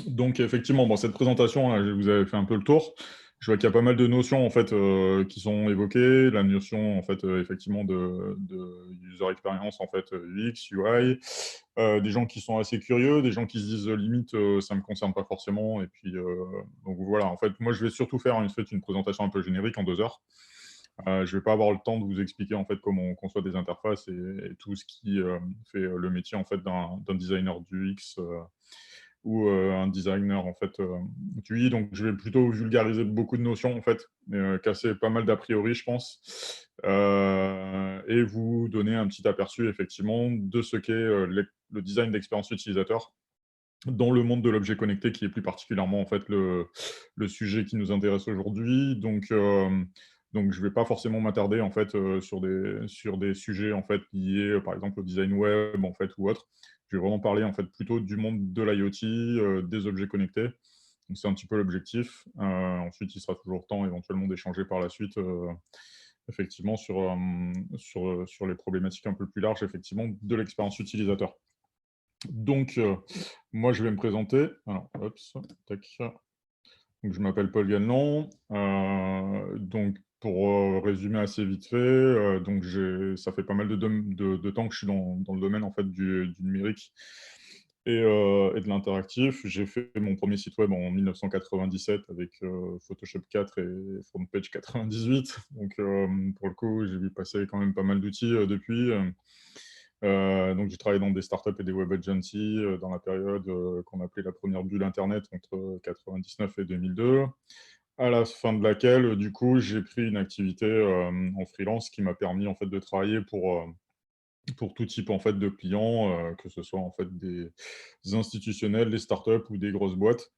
Donc effectivement, bon, cette présentation, là, vous avez fait un peu le tour. Je vois qu'il y a pas mal de notions en fait, qui sont évoquées. La notion en fait, effectivement de user experience en fait, UX, UI, des gens qui sont assez curieux, des gens qui se disent, limite, ça me concerne pas forcément et puis, donc voilà, en fait, moi je vais surtout faire une présentation un peu générique en 2 heures. Je vais pas avoir le temps de vous expliquer en fait comment on conçoit des interfaces et tout ce qui, fait, le métier en fait d'un designer d'UX, ou un designer en fait, UI. Donc je vais plutôt vulgariser beaucoup de notions en fait, casser pas mal d'a priori, je pense, et vous donner un petit aperçu effectivement de ce qu'est, le design d'expérience utilisateur dans le monde de l'objet connecté, qui est plus particulièrement en fait le sujet qui nous intéresse aujourd'hui. Donc je vais pas forcément m'attarder en fait, sur des sujets en fait liés, par exemple au design web en fait ou autre. Je vais vraiment parler en fait plutôt du monde de l'IoT, des objets connectés. Donc c'est un petit peu l'objectif. Ensuite, il sera toujours temps éventuellement d'échanger par la suite, effectivement sur les problématiques un peu plus larges effectivement de l'expérience utilisateur. Donc, moi, je vais me présenter. Alors, hop, tac. Donc, je m'appelle Paul Gagnon. Donc, pour résumer assez vite fait, donc ça fait pas mal de temps que je suis dans le domaine en fait du numérique et de l'interactif. J'ai fait mon premier site web en 1997 avec Photoshop 4 et FrontPage 98. Donc, pour le coup, j'ai vu passer quand même pas mal d'outils depuis. Donc j'ai travaillé dans des startups et des web agencies, dans la période, qu'on appelait la première bulle internet entre 99 et 2002. À la fin de laquelle, du coup, j'ai pris une activité, en freelance qui m'a permis, en fait, de travailler pour tout type, en fait, de clients, que ce soit, en fait, des institutionnels, des startups ou des grosses boîtes.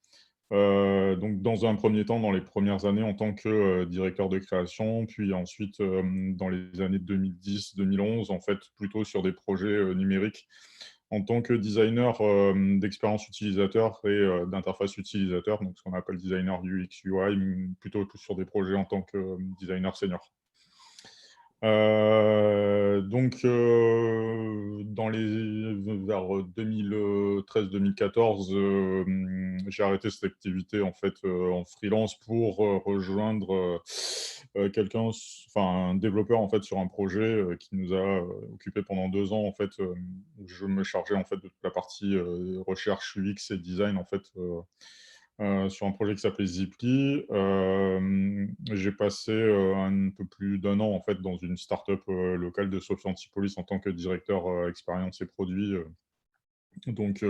Donc dans un premier temps, dans les premières années en tant que, directeur de création, puis ensuite, dans les années 2010-2011, en fait, plutôt sur des projets, numériques en tant que designer, d'expérience utilisateur et d'interface utilisateur, donc ce qu'on appelle designer UX, UI, plutôt sur des projets en tant que, designer senior. Donc, dans les vers 2013-2014, j'ai arrêté cette activité en fait, en freelance pour, rejoindre, quelqu'un un développeur en fait sur un projet, qui nous a, occupés pendant 2 ans en fait, où je me chargeais en fait de toute la partie, recherche UX et design en fait, sur un projet qui s'appelait Ziply. J'ai passé, un peu plus d'1 an, en fait, dans une start-up, locale de Sophia Antipolis en tant que directeur, expérience et produits, donc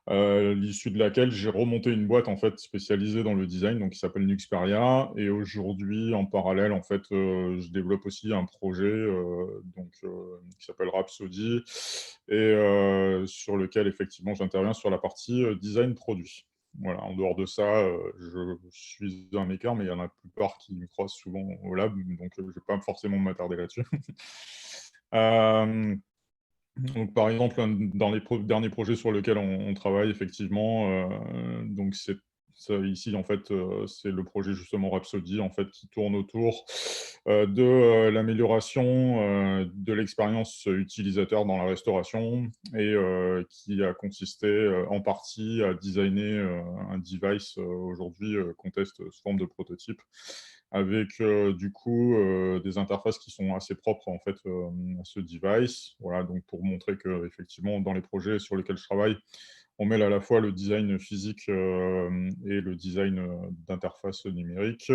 l'issue de laquelle j'ai remonté une boîte, en fait, spécialisée dans le design, donc qui s'appelle Nuxperia et aujourd'hui, en parallèle, en fait, je développe aussi un projet, qui s'appelle Rhapsody et sur lequel, effectivement, j'interviens sur la partie, design produit. Voilà, en dehors de ça, je suis un maker, mais il y en a la plupart qui me croisent souvent au lab, donc je ne vais pas forcément m'attarder là-dessus. Hem donc, par exemple, dans les derniers projets sur lesquels on travaille effectivement, donc c'est ça ici, en fait, c'est le projet justement Rhapsody, en fait, qui tourne autour, de, l'amélioration, de l'expérience utilisateur dans la restauration et qui a consisté, en partie à designer, un device, aujourd'hui, qu'on teste sous forme de prototype avec, du coup, des interfaces qui sont assez propres, en fait, à ce device. Voilà, donc pour montrer qu'effectivement, dans les projets sur lesquels je travaille, on mêle à la fois le design physique, et le design, d'interface numérique.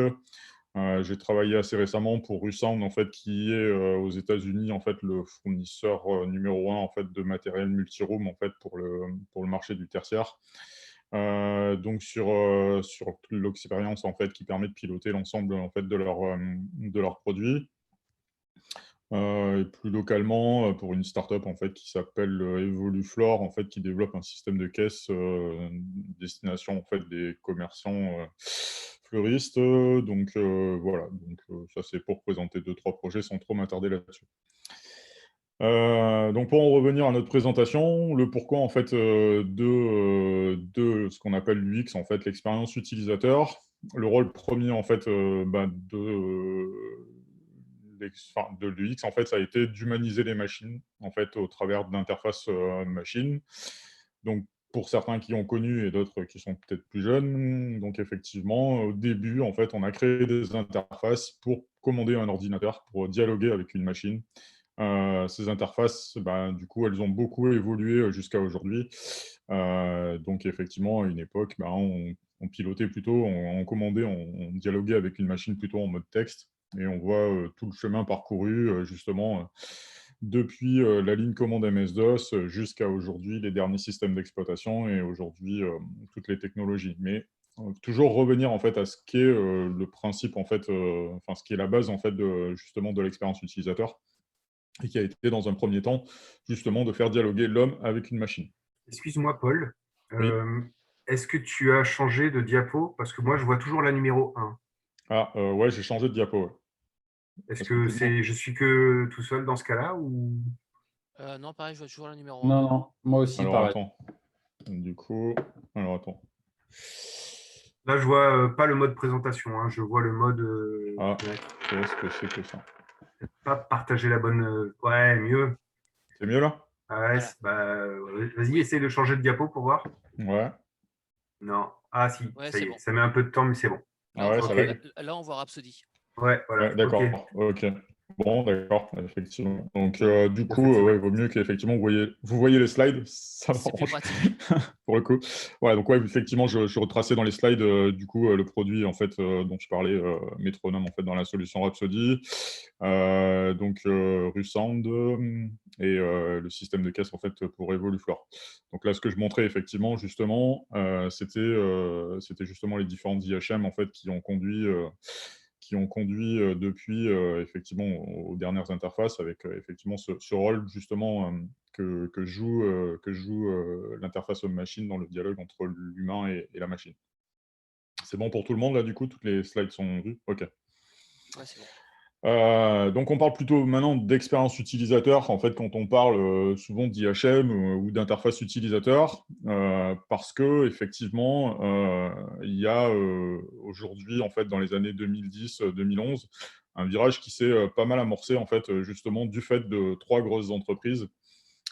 J'ai travaillé assez récemment pour Rusound, en fait, qui est, aux États-Unis, en fait, le fournisseur, numéro 1 en fait, de matériel multi-room, en fait, pour le marché du tertiaire. Donc sur l'expérience, en fait, qui permet de piloter l'ensemble, en fait, de leurs produits. Et plus localement, pour une start-up, en fait, qui s'appelle, Evoluflore, en fait, qui développe un système de caisse, destination, en fait, des commerçants, fleuristes, voilà, ça, c'est pour présenter deux trois projets sans trop m'attarder là-dessus. Donc pour en revenir à notre présentation, le pourquoi, en fait, de ce qu'on appelle l'UX, en fait, l'expérience utilisateur. Le rôle premier en fait, de l'UX, en fait, ça a été d'humaniser les machines, en fait, au travers d'interfaces, machines. Donc pour certains qui ont connu et d'autres qui sont peut-être plus jeunes. Donc effectivement, au début, en fait, on a créé des interfaces pour commander un ordinateur, pour dialoguer avec une machine. Ces interfaces, bah, du coup, elles ont beaucoup évolué, jusqu'à aujourd'hui. Donc effectivement, à une époque, bah, on pilotait plutôt, on commandait, on dialoguait avec une machine plutôt en mode texte et on voit, tout le chemin parcouru, justement, depuis, la ligne commande MS-DOS, jusqu'à aujourd'hui, les derniers systèmes d'exploitation et aujourd'hui, toutes les technologies. Mais, toujours revenir, en fait, à ce qui est, le principe, en fait, enfin, ce qui est la base, en fait, de justement de l'expérience utilisateur et qui a été, dans un premier temps, justement, de faire dialoguer l'homme avec une machine. Excuse-moi, Paul. Oui. Euh, Est-ce que tu as changé de diapo? Parce que moi, je vois toujours la numéro 1. Ah, ouais, j'ai changé de diapo, ouais. Est-ce Est-ce que que tu le montres? je suis que tout seul dans ce cas-là ou... Non, pareil, je vois toujours le numéro 1. Non, non, moi aussi, Alors pareil. attends, du coup alors attends. Là, je vois pas le mode présentation, hein, je vois le mode Ah, fenêtre. qu'est-ce que c'est que ça? Pas partager la bonne. Ouais, mieux. C'est mieux là? Ah ouais, Voilà. bah, vas-y, Oui. essaye de changer de diapo pour voir. Ouais. Non. Ah si, Ouais, ça c'est y est. bon. Ça met un peu de temps, mais c'est bon. Là, Ah on ouais, voit, ça Ok. va? là, on voit Rhapsody. Ouais, voilà. Ouais, Ok. d'accord, OK. Bon, d'accord, effectivement. Donc, du coup, ouais, Effectivement. il vaut mieux qu'effectivement vous voyez les slides, ça C'est plus m'arrange pratique. pour le coup. Ouais, donc ouais, effectivement, je retraçais dans les slides, du coup, le produit en fait, dont je parlais, Métronome en fait dans la solution Rhapsody, donc Rusound, et le système de caisse en fait pour Evoluflor. Donc là, ce que je montrais effectivement justement, c'était justement les différentes IHM en fait qui ont conduit, depuis, effectivement aux dernières interfaces avec, effectivement ce rôle justement, que joue, l'interface homme-machine dans le dialogue entre l'humain et la machine. C'est bon pour tout le monde là, du coup? Toutes les slides sont vues? OK. Ouais, c'est bon. Donc on parle plutôt maintenant d'expérience utilisateur, en fait, quand on parle, souvent d'IHM, ou d'interface utilisateur, parce qu'effectivement, il y a, aujourd'hui, en fait, dans les années 2010, 2011, un virage qui s'est, pas mal amorcé, en fait, justement du fait de 3 grosses entreprises,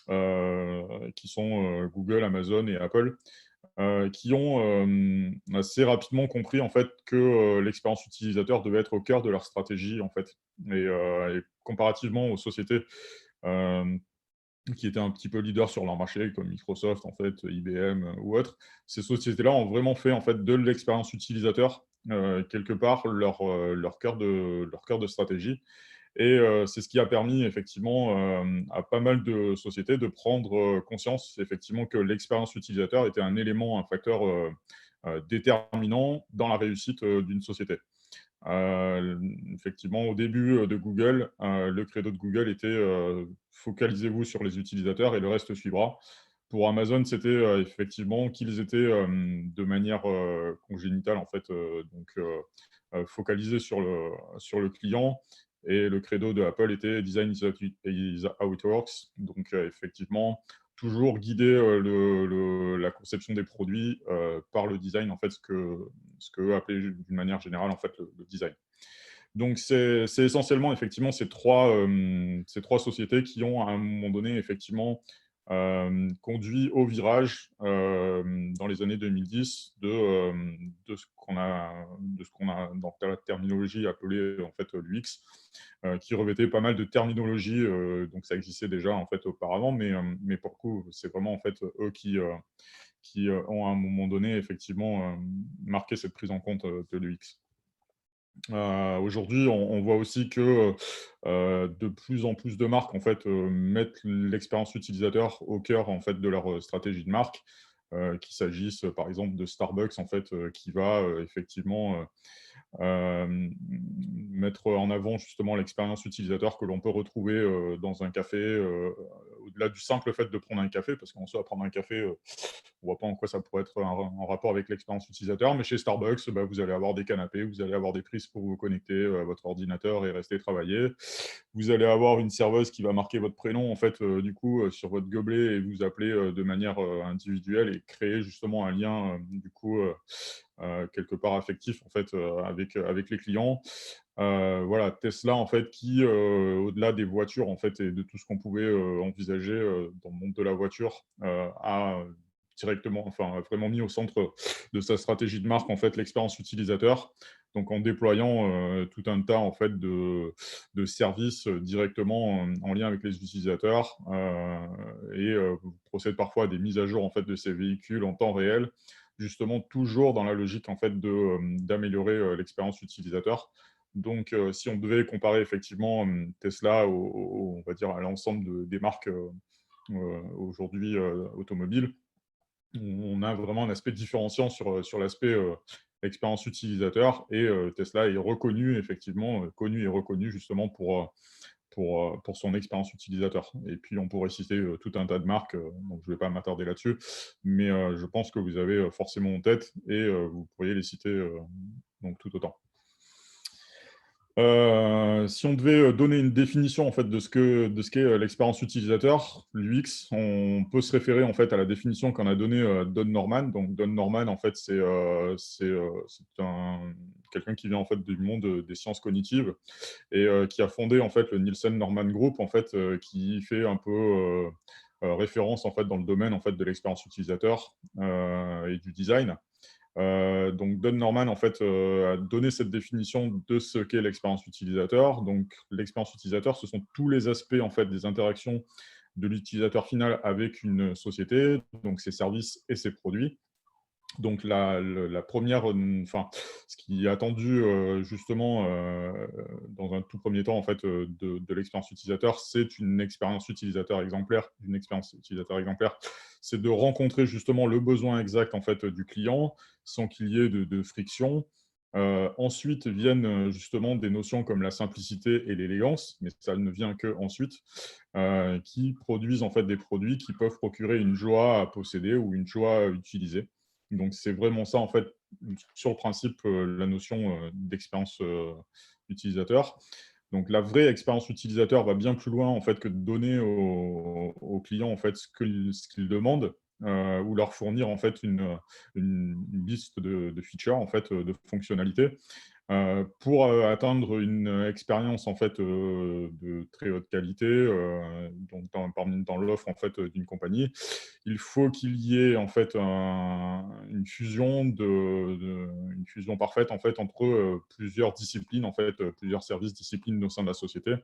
qui sont, Google, Amazon et Apple, qui ont, assez rapidement compris en fait que, l'expérience utilisateur devait être au cœur de leur stratégie en fait et comparativement aux sociétés, hem, qui étaient un petit peu leaders sur leur marché comme Microsoft en fait, IBM, ou autres. Ces sociétés-là ont vraiment fait en fait de l'expérience utilisateur, quelque part leur cœur de stratégie et c'est ce qui a permis effectivement, à pas mal de sociétés de prendre, conscience effectivement que l'expérience utilisateur était un élément, un facteur, déterminant dans la réussite, d'une société. Effectivement, au début, de Google, le credo de Google était, «Focalisez-vous sur les utilisateurs et le reste suivra». Pour Amazon, c'était, effectivement qu'ils étaient, de manière, congénitale en fait, focalisés sur le client et le credo de Apple était «Design is how it works». Donc, effectivement, toujours guider, la conception des produits, par le design, en fait, ce qu'eux appelaient d'une manière générale, en fait, le design. Donc c'est essentiellement effectivement ces 3 sociétés qui ont à un moment donné effectivement, conduit au virage, dans les années 2010 de ce qu'on a dans la terminologie appelée en fait l'UX, qui revêtait pas mal de terminologie, donc ça existait déjà en fait auparavant, mais pour le coup, c'est vraiment en fait eux qui ont à un moment donné effectivement, marqué cette prise en compte, de l'UX. Aujourd'hui, on voit aussi que, de plus en plus de marques, en fait, mettent l'expérience utilisateur au cœur, en fait, de leur, stratégie de marque. Qu'il s'agisse, par exemple, de Starbucks, en fait, qui va, effectivement, mettre en avant justement l'expérience utilisateur que l'on peut retrouver, dans un café, au-delà du simple fait de prendre un café, parce qu'en soi, prendre un café, on voit pas en quoi ça pourrait être en rapport avec l'expérience utilisateur, mais chez Starbucks, bah, vous allez avoir des canapés, vous allez avoir des prises pour vous connecter, à votre ordinateur et rester travailler. Vous allez avoir une serveuse qui va marquer votre prénom, en fait, du coup, sur votre gobelet et vous appeler, de manière, individuelle et créer justement un lien, du coup, quelque part affectif, en fait, avec les clients. Voilà, Tesla, en fait, qui, au-delà des voitures, en fait et de tout ce qu'on pouvait, envisager, dans le monde de la voiture, a directement, enfin vraiment mis au centre de sa stratégie de marque en fait l'expérience utilisateur. Donc en déployant tout un tas en fait de services directement en lien avec les utilisateurs et procède parfois à des mises à jour en fait de ces véhicules en temps réel, justement toujours dans la logique en fait d'améliorer l'expérience utilisateur. Donc, si on devait comparer effectivement Tesla on va dire à l'ensemble des marques aujourd'hui automobiles, on a vraiment un aspect différenciant sur l'aspect expérience utilisateur et Tesla est reconnu effectivement, connu et reconnu justement pour son expérience utilisateur. Et puis on pourrait citer tout un tas de marques, donc je ne vais pas m'attarder là-dessus, mais je pense que vous avez forcément en tête et vous pourriez les citer donc tout autant. Si on devait donner une définition en fait de ce qu'est l'expérience utilisateur, l'UX, on peut se référer en fait à la définition qu'en a donnée Don Norman. Donc Don Norman en fait c'est quelqu'un qui vient en fait du monde des sciences cognitives et qui a fondé en fait le Nielsen Norman Group en fait qui fait un peu référence en fait dans le domaine en fait de l'expérience utilisateur et du design. Donc Don Norman en fait a donné cette définition de ce qu'est l'expérience utilisateur. Donc l'expérience utilisateur, ce sont tous les aspects en fait des interactions de l'utilisateur final avec une société, donc ses services et ses produits. Donc la première, ce qui est attendu justement dans un tout premier temps en fait de l'expérience utilisateur, c'est une expérience utilisateur exemplaire. Une expérience utilisateur exemplaire, c'est de rencontrer justement le besoin exact en fait du client sans qu'il y ait de friction. Ensuite viennent justement des notions comme la simplicité et l'élégance, mais ça ne vient que ensuite, qui produisent en fait des produits qui peuvent procurer une joie à posséder ou une joie à utiliser. Donc, c'est vraiment ça, en fait, sur le principe, la notion d'expérience utilisateur. Donc, la vraie expérience utilisateur va bien plus loin, en fait, que de donner aux clients, en fait, ce qu'ils demandent ou leur fournir, en fait, une liste de features, en fait, de fonctionnalités. Pour atteindre une expérience en fait de très haute qualité, donc dans l'offre en fait d'une compagnie, il faut qu'il y ait en fait une fusion une fusion parfaite en fait entre plusieurs disciplines en fait, plusieurs services disciplines au sein de la société,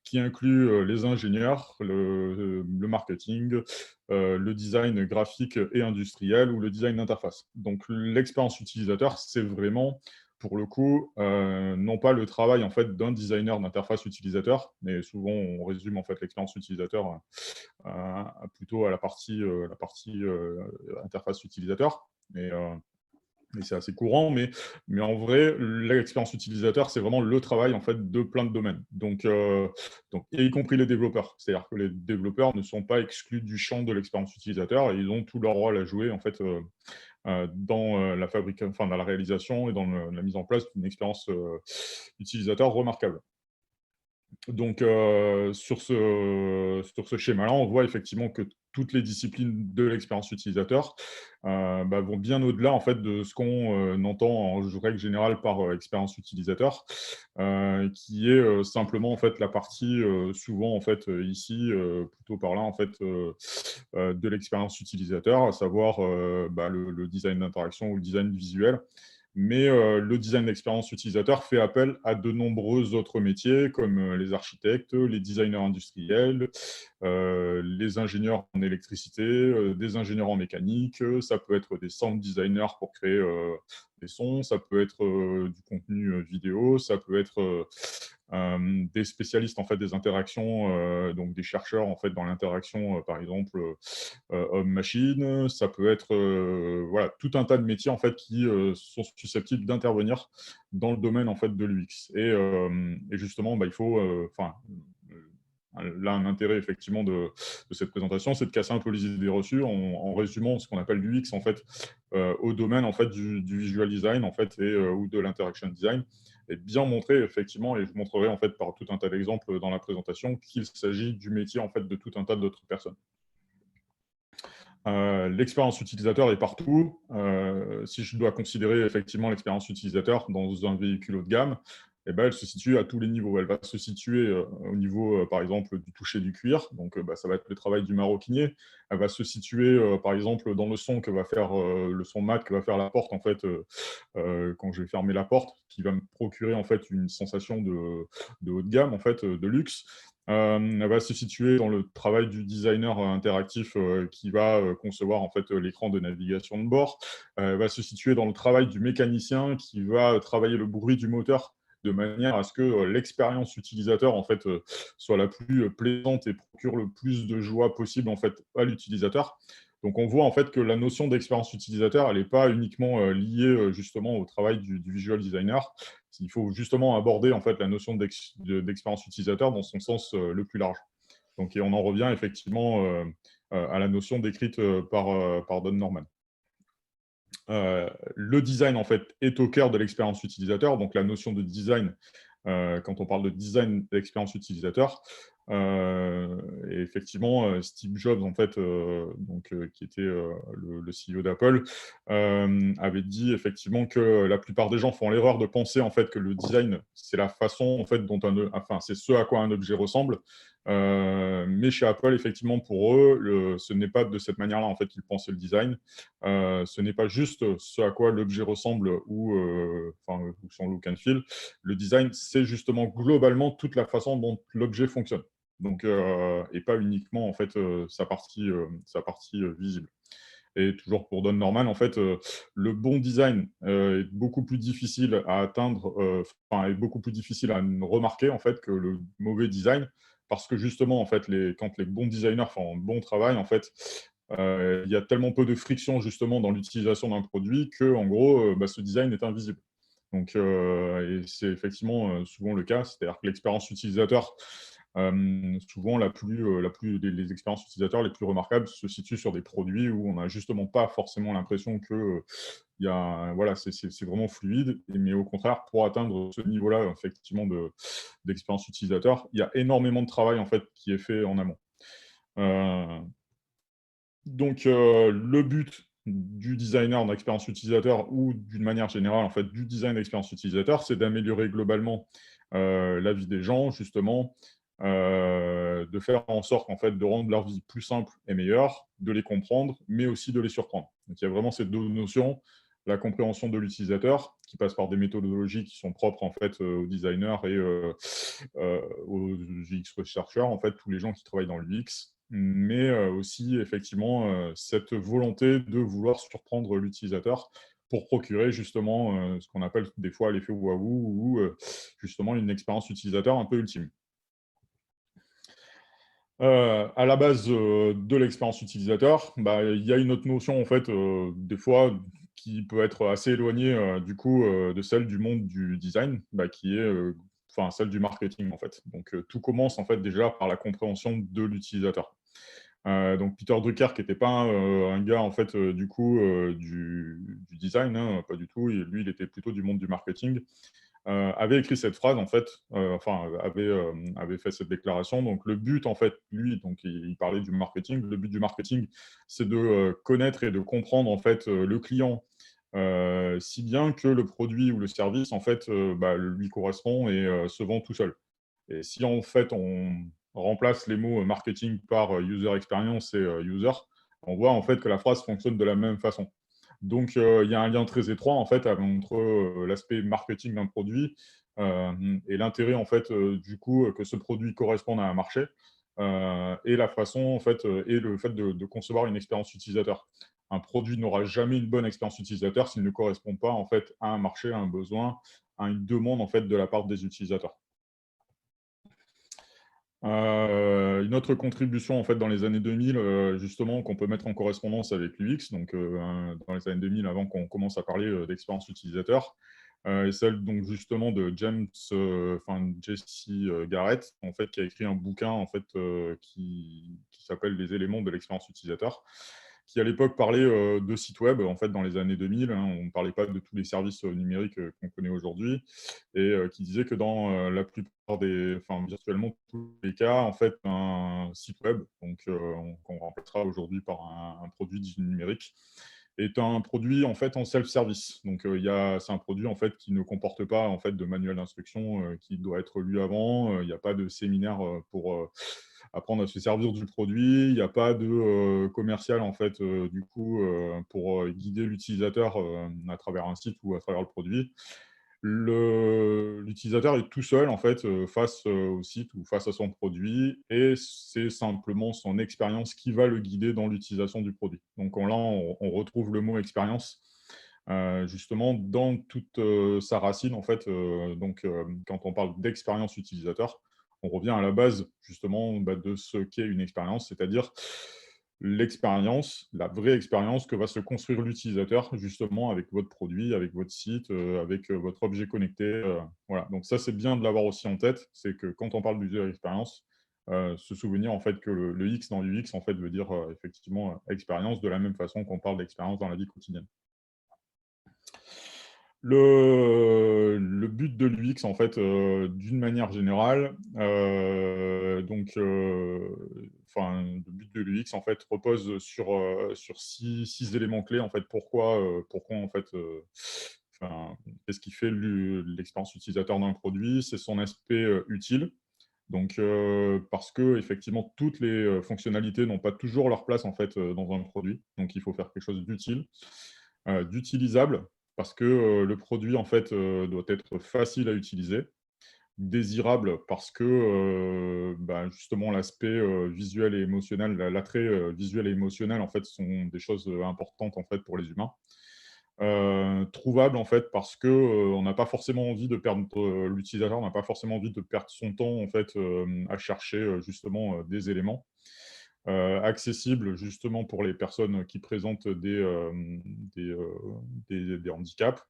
qui inclut les ingénieurs, le marketing, le design graphique et industriel ou le design d'interface. Donc l'expérience utilisateur, c'est vraiment pour le coup, non pas le travail en fait d'un designer d'interface utilisateur, mais souvent on résume en fait l'expérience utilisateur plutôt à la partie interface utilisateur. Et c'est assez courant, mais en vrai, l'expérience utilisateur, c'est vraiment le travail en fait de plein de domaines. Donc, et y compris les développeurs. C'est-à-dire que les développeurs ne sont pas exclus du champ de l'expérience utilisateur et ils ont tout leur rôle à jouer en fait dans dans la réalisation et dans la mise en place d'une expérience utilisateur remarquable. Donc, sur ce schéma-là, on voit effectivement que toutes les disciplines de l'expérience utilisateur vont bien au-delà en fait, de ce qu'on entend en règle générale par expérience utilisateur, qui est simplement en fait, la partie souvent en fait, ici, plutôt par là, en fait, de l'expérience utilisateur, à savoir le design d'interaction ou le design visuel. Mais le design d'expérience utilisateur fait appel à de nombreux autres métiers comme les architectes, les designers industriels, les ingénieurs en électricité, des ingénieurs en mécanique, ça peut être des sound designers pour créer des sons, ça peut être du contenu vidéo, ça peut être des spécialistes en fait des interactions, donc des chercheurs en fait dans l'interaction, par exemple homme-machine, ça peut être voilà tout un tas de métiers en fait qui sont susceptibles d'intervenir dans le domaine en fait de l'UX. Et justement, il faut, là, un intérêt effectivement de cette présentation, c'est de casser un peu les idées reçues en résumant ce qu'on appelle l'UX en fait au domaine en fait du visual design en fait et ou de l'interaction design, et bien montrer effectivement, et je montrerai en fait par tout un tas d'exemples dans la présentation, qu'il s'agit du métier en fait de tout un tas d'autres personnes. L'expérience utilisateur est partout. Si je dois considérer effectivement l'expérience utilisateur dans un véhicule haut de gamme, eh ben, elle se situe à tous les niveaux. Elle va se situer au niveau, par exemple, du toucher du cuir. Donc, ça va être le travail du maroquinier. Elle va se situer, par exemple, dans le son que va faire le son mat que va faire la porte, en fait, quand je vais fermer la porte, qui va me procurer, en fait, une sensation de haut de gamme, en fait, de luxe. Elle va se situer dans le travail du designer interactif qui va concevoir, en fait, l'écran de navigation de bord. Elle va se situer dans le travail du mécanicien qui va travailler le bruit du moteur de manière à ce que l'expérience utilisateur en fait, soit la plus plaisante et procure le plus de joie possible en fait, à l'utilisateur. Donc on voit en fait que la notion d'expérience utilisateur, elle n'est pas uniquement liée justement au travail du visual designer. Il faut justement aborder en fait, la notion d'expérience utilisateur dans son sens le plus large. Donc, et on en revient effectivement à la notion décrite par Don Norman. Le design, en fait, est au cœur de l'expérience utilisateur. Donc, la notion de design, quand on parle de design d'expérience utilisateur, et effectivement, Steve Jobs, en fait, qui était le CEO d'Apple, avait dit effectivement que la plupart des gens font l'erreur de penser en fait que le design, c'est la façon en fait enfin, c'est ce à quoi un objet ressemble. Mais chez Apple, effectivement, pour eux, ce n'est pas de cette manière-là en fait qu'ils pensaient le design. Ce n'est pas juste ce à quoi l'objet ressemble ou son look and feel. Le design, c'est justement globalement toute la façon dont l'objet fonctionne. Donc, et pas uniquement en fait sa partie visible. Et toujours pour Don Norman, en fait, le bon design est beaucoup plus difficile à atteindre, est beaucoup plus difficile à remarquer en fait que le mauvais design, parce que justement en fait, quand les bons designers font un bon travail, en fait, il y a tellement peu de friction justement dans l'utilisation d'un produit que en gros, ce design est invisible. Donc, et c'est effectivement souvent le cas, c'est-à-dire que l'expérience utilisateur, souvent les expériences utilisateurs les plus remarquables se situent sur des produits où on n'a justement pas forcément l'impression que voilà, c'est vraiment fluide, mais au contraire, pour atteindre ce niveau-là effectivement d'expérience utilisateur, il y a énormément de travail en fait qui est fait en amont. Donc, le but du designer d'expérience utilisateur ou d'une manière générale, en fait, du design d'expérience utilisateur, c'est d'améliorer globalement la vie des gens, justement, de faire en sorte, en fait, de rendre leur vie plus simple et meilleure, de les comprendre, mais aussi de les surprendre. Donc, il y a vraiment ces deux notions, la compréhension de l'utilisateur, qui passe par des méthodologies qui sont propres, en fait, aux designers et aux UX researchers, en fait, tous les gens qui travaillent dans l'UX, mais aussi effectivement cette volonté de vouloir surprendre l'utilisateur pour procurer justement ce qu'on appelle des fois l'effet waouh ou justement une expérience utilisateur un peu ultime. À la base de l'expérience utilisateur, il y a une autre notion en fait des fois qui peut être assez éloignée du coup de celle du monde du design, qui est celle du marketing en fait. Donc tout commence en fait déjà par la compréhension de l'utilisateur. Donc Peter Drucker, qui n'était pas un gars en fait du coup du design, hein, pas du tout. Lui, il était plutôt du monde du marketing. Avait écrit cette phrase en fait, avait fait cette déclaration. Donc le but en fait, lui, donc il parlait du marketing. Le but du marketing, c'est de connaître et de comprendre en fait le client. Si bien que le produit ou le service en fait lui correspond et se vend tout seul. Et si en fait on remplace les mots marketing par user experience et user, on voit en fait que la phrase fonctionne de la même façon. Donc il y a un lien très étroit en fait entre l'aspect marketing d'un produit et l'intérêt en fait du coup que ce produit corresponde à un marché et la façon en fait et le fait de concevoir une expérience utilisateur. Un produit n'aura jamais une bonne expérience utilisateur s'il ne correspond pas en fait à un marché, à un besoin, à une demande en fait de la part des utilisateurs. Une autre contribution en fait dans les années 2000, justement, qu'on peut mettre en correspondance avec l'UX, donc dans les années 2000, avant qu'on commence à parler d'expérience utilisateur, est celle donc justement de Jesse Garrett, en fait, qui a écrit un bouquin en fait qui s'appelle Les éléments de l'expérience utilisateur, qui à l'époque parlait de sites web en fait dans les années 2000. Hein, on ne parlait pas de tous les services numériques qu'on connaît aujourd'hui, et qui disait que dans la plupart virtuellement tous les cas, en fait, un site web, donc qu'on remplacera aujourd'hui par un produit numérique, est un produit en fait en self-service. Donc c'est un produit en fait qui ne comporte pas en fait de manuel d'instruction qui doit être lu avant. Il n'y a pas de séminaire pour apprendre à se servir du produit. Il n'y a pas de commercial en fait du coup pour guider l'utilisateur à travers un site ou à travers le produit. L'utilisateur est tout seul en fait face au site ou face à son produit et c'est simplement son expérience qui va le guider dans l'utilisation du produit. Donc là, on retrouve le mot expérience justement dans toute sa racine en fait. Quand on parle d'expérience utilisateur, on revient à la base justement de ce qu'est une expérience, c'est-à-dire l'expérience, la vraie expérience que va se construire l'utilisateur justement avec votre produit, avec votre site, avec votre objet connecté. Voilà. Donc ça, c'est bien de l'avoir aussi en tête, c'est que quand on parle d'user expérience, se souvenir en fait que le X dans l'UX en fait veut dire effectivement expérience de la même façon qu'on parle d'expérience dans la vie quotidienne. Le but de l'UX, en fait, d'une manière générale, le but de l'UX, en fait, repose sur six éléments clés, en fait. Pourquoi en fait, qu'est-ce qui fait l'expérience utilisateur d'un produit? C'est son aspect utile. Donc, parce que effectivement, toutes les fonctionnalités n'ont pas toujours leur place, en fait, dans un produit. Donc, il faut faire quelque chose d'utile, d'utilisable, parce que le produit, en fait, doit être facile à utiliser, désirable, parce que justement, l'aspect visuel et émotionnel, l'attrait visuel et émotionnel, en fait, sont des choses importantes, en fait, pour les humains. Trouvable, en fait, parce que on n'a pas forcément envie de perdre l'utilisateur n'a pas forcément envie de perdre son temps, en fait, à chercher justement des éléments. Accessible justement pour les personnes qui présentent des handicaps.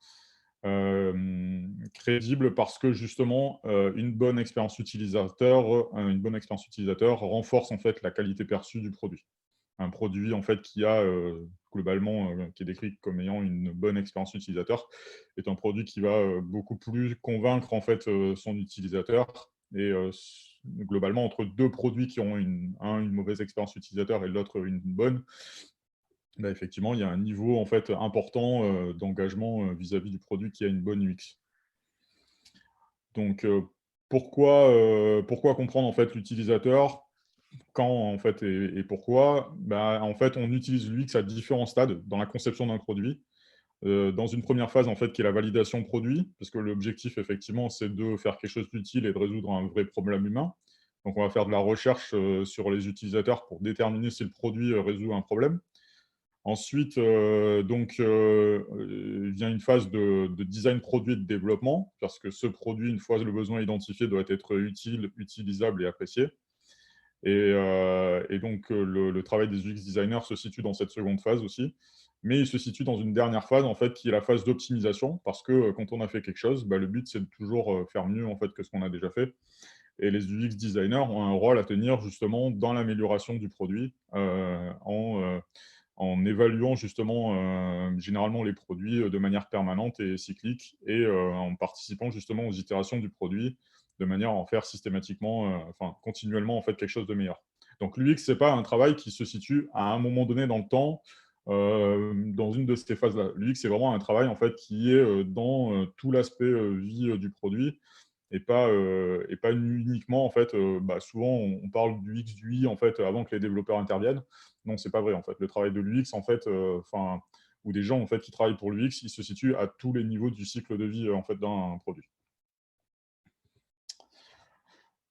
Crédible parce que justement, une bonne expérience utilisateur renforce en fait la qualité perçue du produit. Un produit en fait qui a globalement, qui est décrit comme ayant une bonne expérience utilisateur, est un produit qui va beaucoup plus convaincre en fait son utilisateur et globalement entre deux produits qui ont une mauvaise expérience utilisateur et l'autre une bonne, effectivement il y a un niveau en fait important d'engagement vis-à-vis du produit qui a une bonne UX. Donc pourquoi comprendre en fait l'utilisateur? Quand, en fait, et pourquoi? En fait, on utilise l'UX à différents stades dans la conception d'un produit. Dans une première phase, en fait, qui est la validation produit, parce que l'objectif, effectivement, c'est de faire quelque chose d'utile et de résoudre un vrai problème humain. Donc, on va faire de la recherche sur les utilisateurs pour déterminer si le produit résout un problème. Ensuite, vient une phase de design produit et de développement, parce que ce produit, une fois le besoin identifié, doit être utile, utilisable et apprécié. Et donc, le travail des UX designers se situe dans cette seconde phase aussi. Mais il se situe dans une dernière phase, en fait, qui est la phase d'optimisation, parce que quand on a fait quelque chose, le but, c'est de toujours faire mieux en fait, que ce qu'on a déjà fait. Et les UX designers ont un rôle à tenir justement dans l'amélioration du produit, en évaluant justement généralement les produits de manière permanente et cyclique, et en participant justement aux itérations du produit, de manière à en faire systématiquement, continuellement, en fait, quelque chose de meilleur. Donc l'UX, ce n'est pas un travail qui se situe à un moment donné dans le temps, dans une de ces phases-là. L'UX, c'est vraiment un travail, en fait, qui est dans tout l'aspect vie du produit, et pas uniquement, en fait, souvent, on parle du X, du Y, en fait, avant que les développeurs interviennent. Non, c'est pas vrai, en fait. Le travail de l'UX, en fait, ou des gens, en fait, qui travaillent pour l'UX, il se situe à tous les niveaux du cycle de vie, en fait, d'un produit.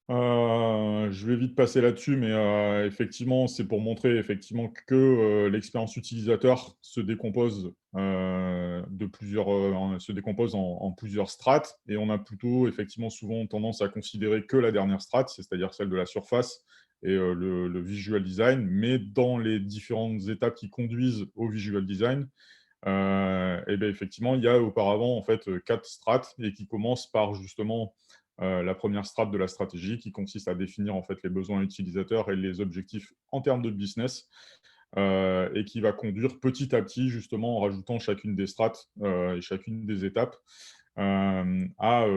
Je vais vite passer là-dessus, mais effectivement, c'est pour montrer effectivement que l'expérience utilisateur se décompose, se décompose en plusieurs strates, et on a plutôt effectivement souvent tendance à considérer que la dernière strate, c'est-à-dire celle de la surface et le visual design, mais dans les différentes étapes qui conduisent au visual design, effectivement, il y a auparavant en fait 4 strates, et qui commencent par justement la première strate de la stratégie, qui consiste à définir en fait les besoins utilisateurs et les objectifs en termes de business, et qui va conduire petit à petit, justement en rajoutant chacune des strates et chacune des étapes à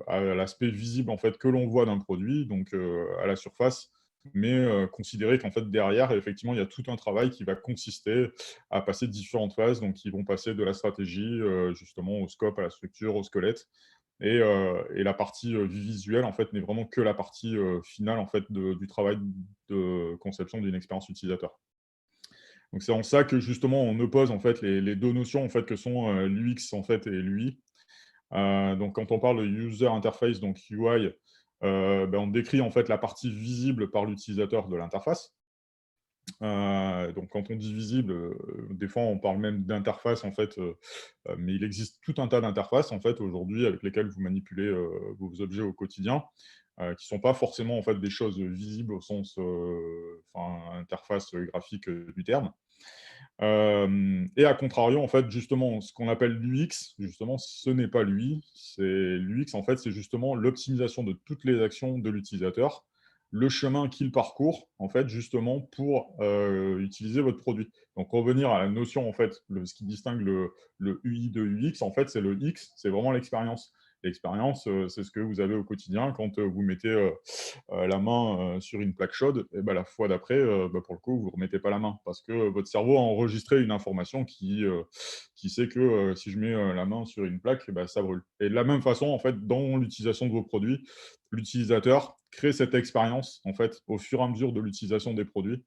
l'aspect visible en fait que l'on voit d'un produit, donc à la surface, mais considérer qu'en fait, derrière, effectivement, il y a tout un travail qui va consister à passer différentes phases. Donc, ils vont passer de la stratégie, justement, au scope, à la structure, au squelette. Et la partie visuelle, en fait, n'est vraiment que la partie finale, en fait, du travail de conception d'une expérience utilisateur. Donc, c'est en ça que, justement, on oppose, en fait, les deux notions, en fait, que sont l'UX, en fait, et l'UI. Donc, quand on parle de user interface, donc UI, on décrit, en fait, la partie visible par l'utilisateur de l'interface. Donc, quand on dit visible, des fois, on parle même d'interface, en fait, mais il existe tout un tas d'interfaces, en fait, aujourd'hui, avec lesquelles vous manipulez vos objets au quotidien, qui ne sont pas forcément, en fait, des choses visibles au sens, interface graphique du terme. Et à contrario, en fait, justement, ce qu'on appelle l'UX, justement, ce n'est pas l'UI. L'UX, en fait, c'est justement l'optimisation de toutes les actions de l'utilisateur, le chemin qu'il parcourt, en fait, justement, pour utiliser votre produit. Donc, revenir à la notion, en fait, ce qui distingue le UI de l'UX, en fait, c'est le X, c'est vraiment l'expérience. L'expérience, c'est ce que vous avez au quotidien quand vous mettez la main sur une plaque chaude, et ben, la fois d'après, pour le coup, vous ne remettez pas la main parce que votre cerveau a enregistré une information qui sait que si je mets la main sur une plaque, ça brûle. Et de la même façon, en fait, dans l'utilisation de vos produits, l'utilisateur crée cette expérience en fait, au fur et à mesure de l'utilisation des produits.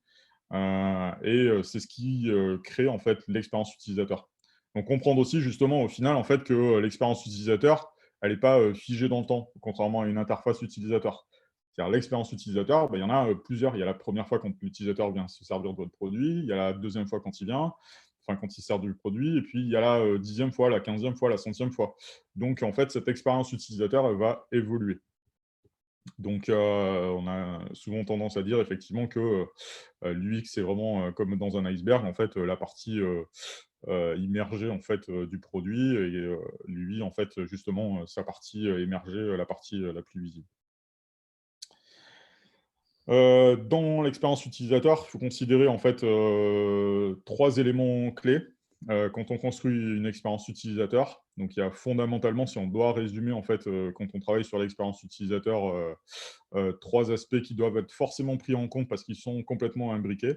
C'est ce qui crée en fait, l'expérience utilisateur. Donc, comprendre aussi justement au final en fait, que l'expérience utilisateur, elle n'est pas figée dans le temps, contrairement à une interface utilisateur. C'est-à-dire l'expérience utilisateur, il y en a plusieurs. Il y a la première fois quand l'utilisateur vient se servir de votre produit, il y a la deuxième fois quand il vient, enfin quand il sert du produit, et puis il y a la 10e fois, la 15e fois, la 100e fois. Donc en fait, cette expérience utilisateur, elle va évoluer. Donc on a souvent tendance à dire effectivement que l'UX, c'est vraiment comme dans un iceberg, en fait, la partie immergée en fait, du produit, et l'UI, en fait, justement, sa partie émergée, la partie la plus visible. Dans l'expérience utilisateur, il faut considérer en fait 3 éléments clés quand on construit une expérience utilisateur. Donc il y a fondamentalement, si on doit résumer en fait, quand on travaille sur l'expérience utilisateur, 3 aspects qui doivent être forcément pris en compte parce qu'ils sont complètement imbriqués.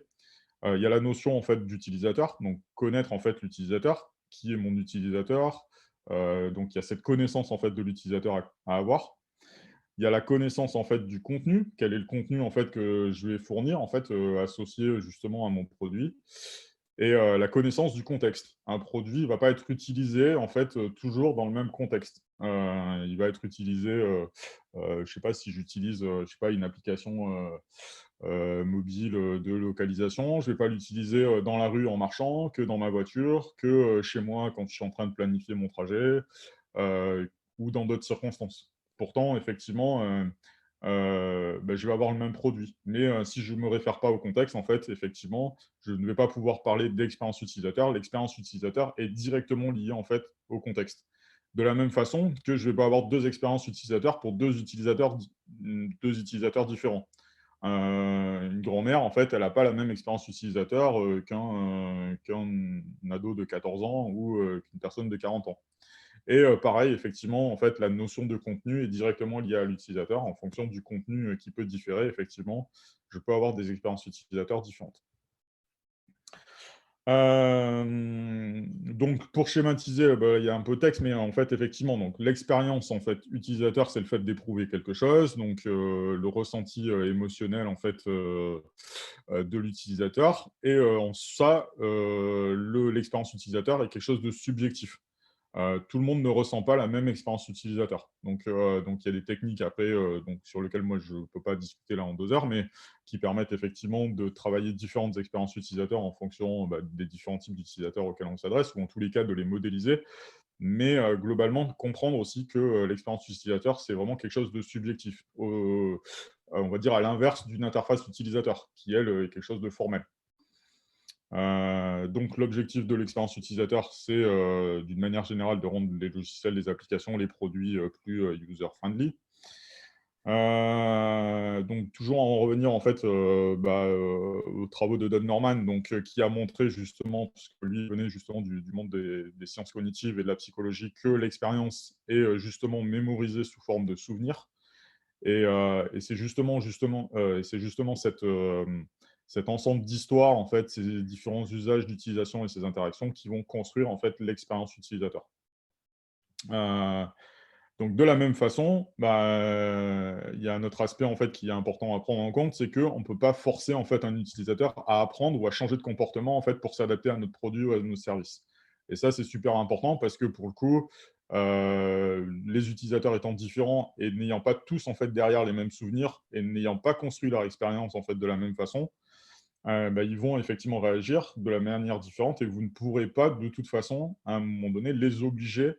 Il y a la notion en fait d'utilisateur, donc connaître en fait l'utilisateur, qui est mon utilisateur. Donc il y a cette connaissance en fait de l'utilisateur à avoir. Il y a la connaissance en fait du contenu, quel est le contenu en fait que je vais fournir en fait, associé justement à mon produit, et la connaissance du contexte. Un produit ne va pas être utilisé en fait, toujours dans le même contexte. Il va être utilisé, je ne sais pas si j'utilise, je sais pas, une application, mobile, de localisation, je ne vais pas l'utiliser, dans la rue en marchant, que dans ma voiture, que, chez moi quand je suis en train de planifier mon trajet, ou dans d'autres circonstances. Pourtant, effectivement, je vais avoir le même produit. Mais si je ne me réfère pas au contexte, en fait, effectivement, je ne vais pas pouvoir parler d'expérience utilisateur. L'expérience utilisateur est directement liée, en fait, au contexte. De la même façon que je ne vais pas avoir 2 expériences utilisateurs pour 2 utilisateurs différents. Une grand-mère, en fait, elle n'a pas la même expérience utilisateur qu'un ado de 14 ans ou qu'une personne de 40 ans. Et pareil, effectivement, en fait, la notion de contenu est directement liée à l'utilisateur. En fonction du contenu qui peut différer, effectivement, je peux avoir des expériences utilisateurs différentes. Donc pour schématiser, il y a un peu de texte, mais en fait, effectivement, donc l'expérience, en fait, utilisateur, c'est le fait d'éprouver quelque chose, donc le ressenti émotionnel, en fait, de l'utilisateur, et en ça, l'expérience utilisateur est quelque chose de subjectif. Tout le monde ne ressent pas la même expérience utilisateur. Donc il y a des techniques après, donc sur lesquelles moi je ne peux pas discuter là en 2 heures, mais qui permettent effectivement de travailler différentes expériences utilisateurs en fonction, des différents types d'utilisateurs auxquels on s'adresse, ou en tous les cas de les modéliser. Mais globalement, comprendre aussi que l'expérience utilisateur, c'est vraiment quelque chose de subjectif. On va dire à l'inverse d'une interface utilisateur, qui elle, est quelque chose de formel. Donc l'objectif de l'expérience utilisateur, c'est d'une manière générale de rendre les logiciels, les applications, les produits plus user-friendly. Donc toujours en revenir en fait aux travaux de Don Norman, donc qui a montré justement, puisque lui venait justement du monde des sciences cognitives et de la psychologie, que l'expérience est justement mémorisée sous forme de souvenirs. Et c'est justement cet ensemble d'histoires, en fait, ces différents usages d'utilisation et ces interactions qui vont construire, en fait, l'expérience utilisateur. Heu, donc de la même façon, il y a un autre aspect, en fait, qui est important à prendre en compte, c'est qu'on ne peut pas forcer, en fait, un utilisateur à apprendre ou à changer de comportement, en fait, pour s'adapter à notre produit ou à nos services. Et ça, c'est super important parce que pour le coup, les utilisateurs étant différents et n'ayant pas tous, en fait, derrière les mêmes souvenirs et n'ayant pas construit leur expérience, en fait, de la même façon, ils vont effectivement réagir de la manière différente et vous ne pourrez pas, de toute façon, à un moment donné, les obliger,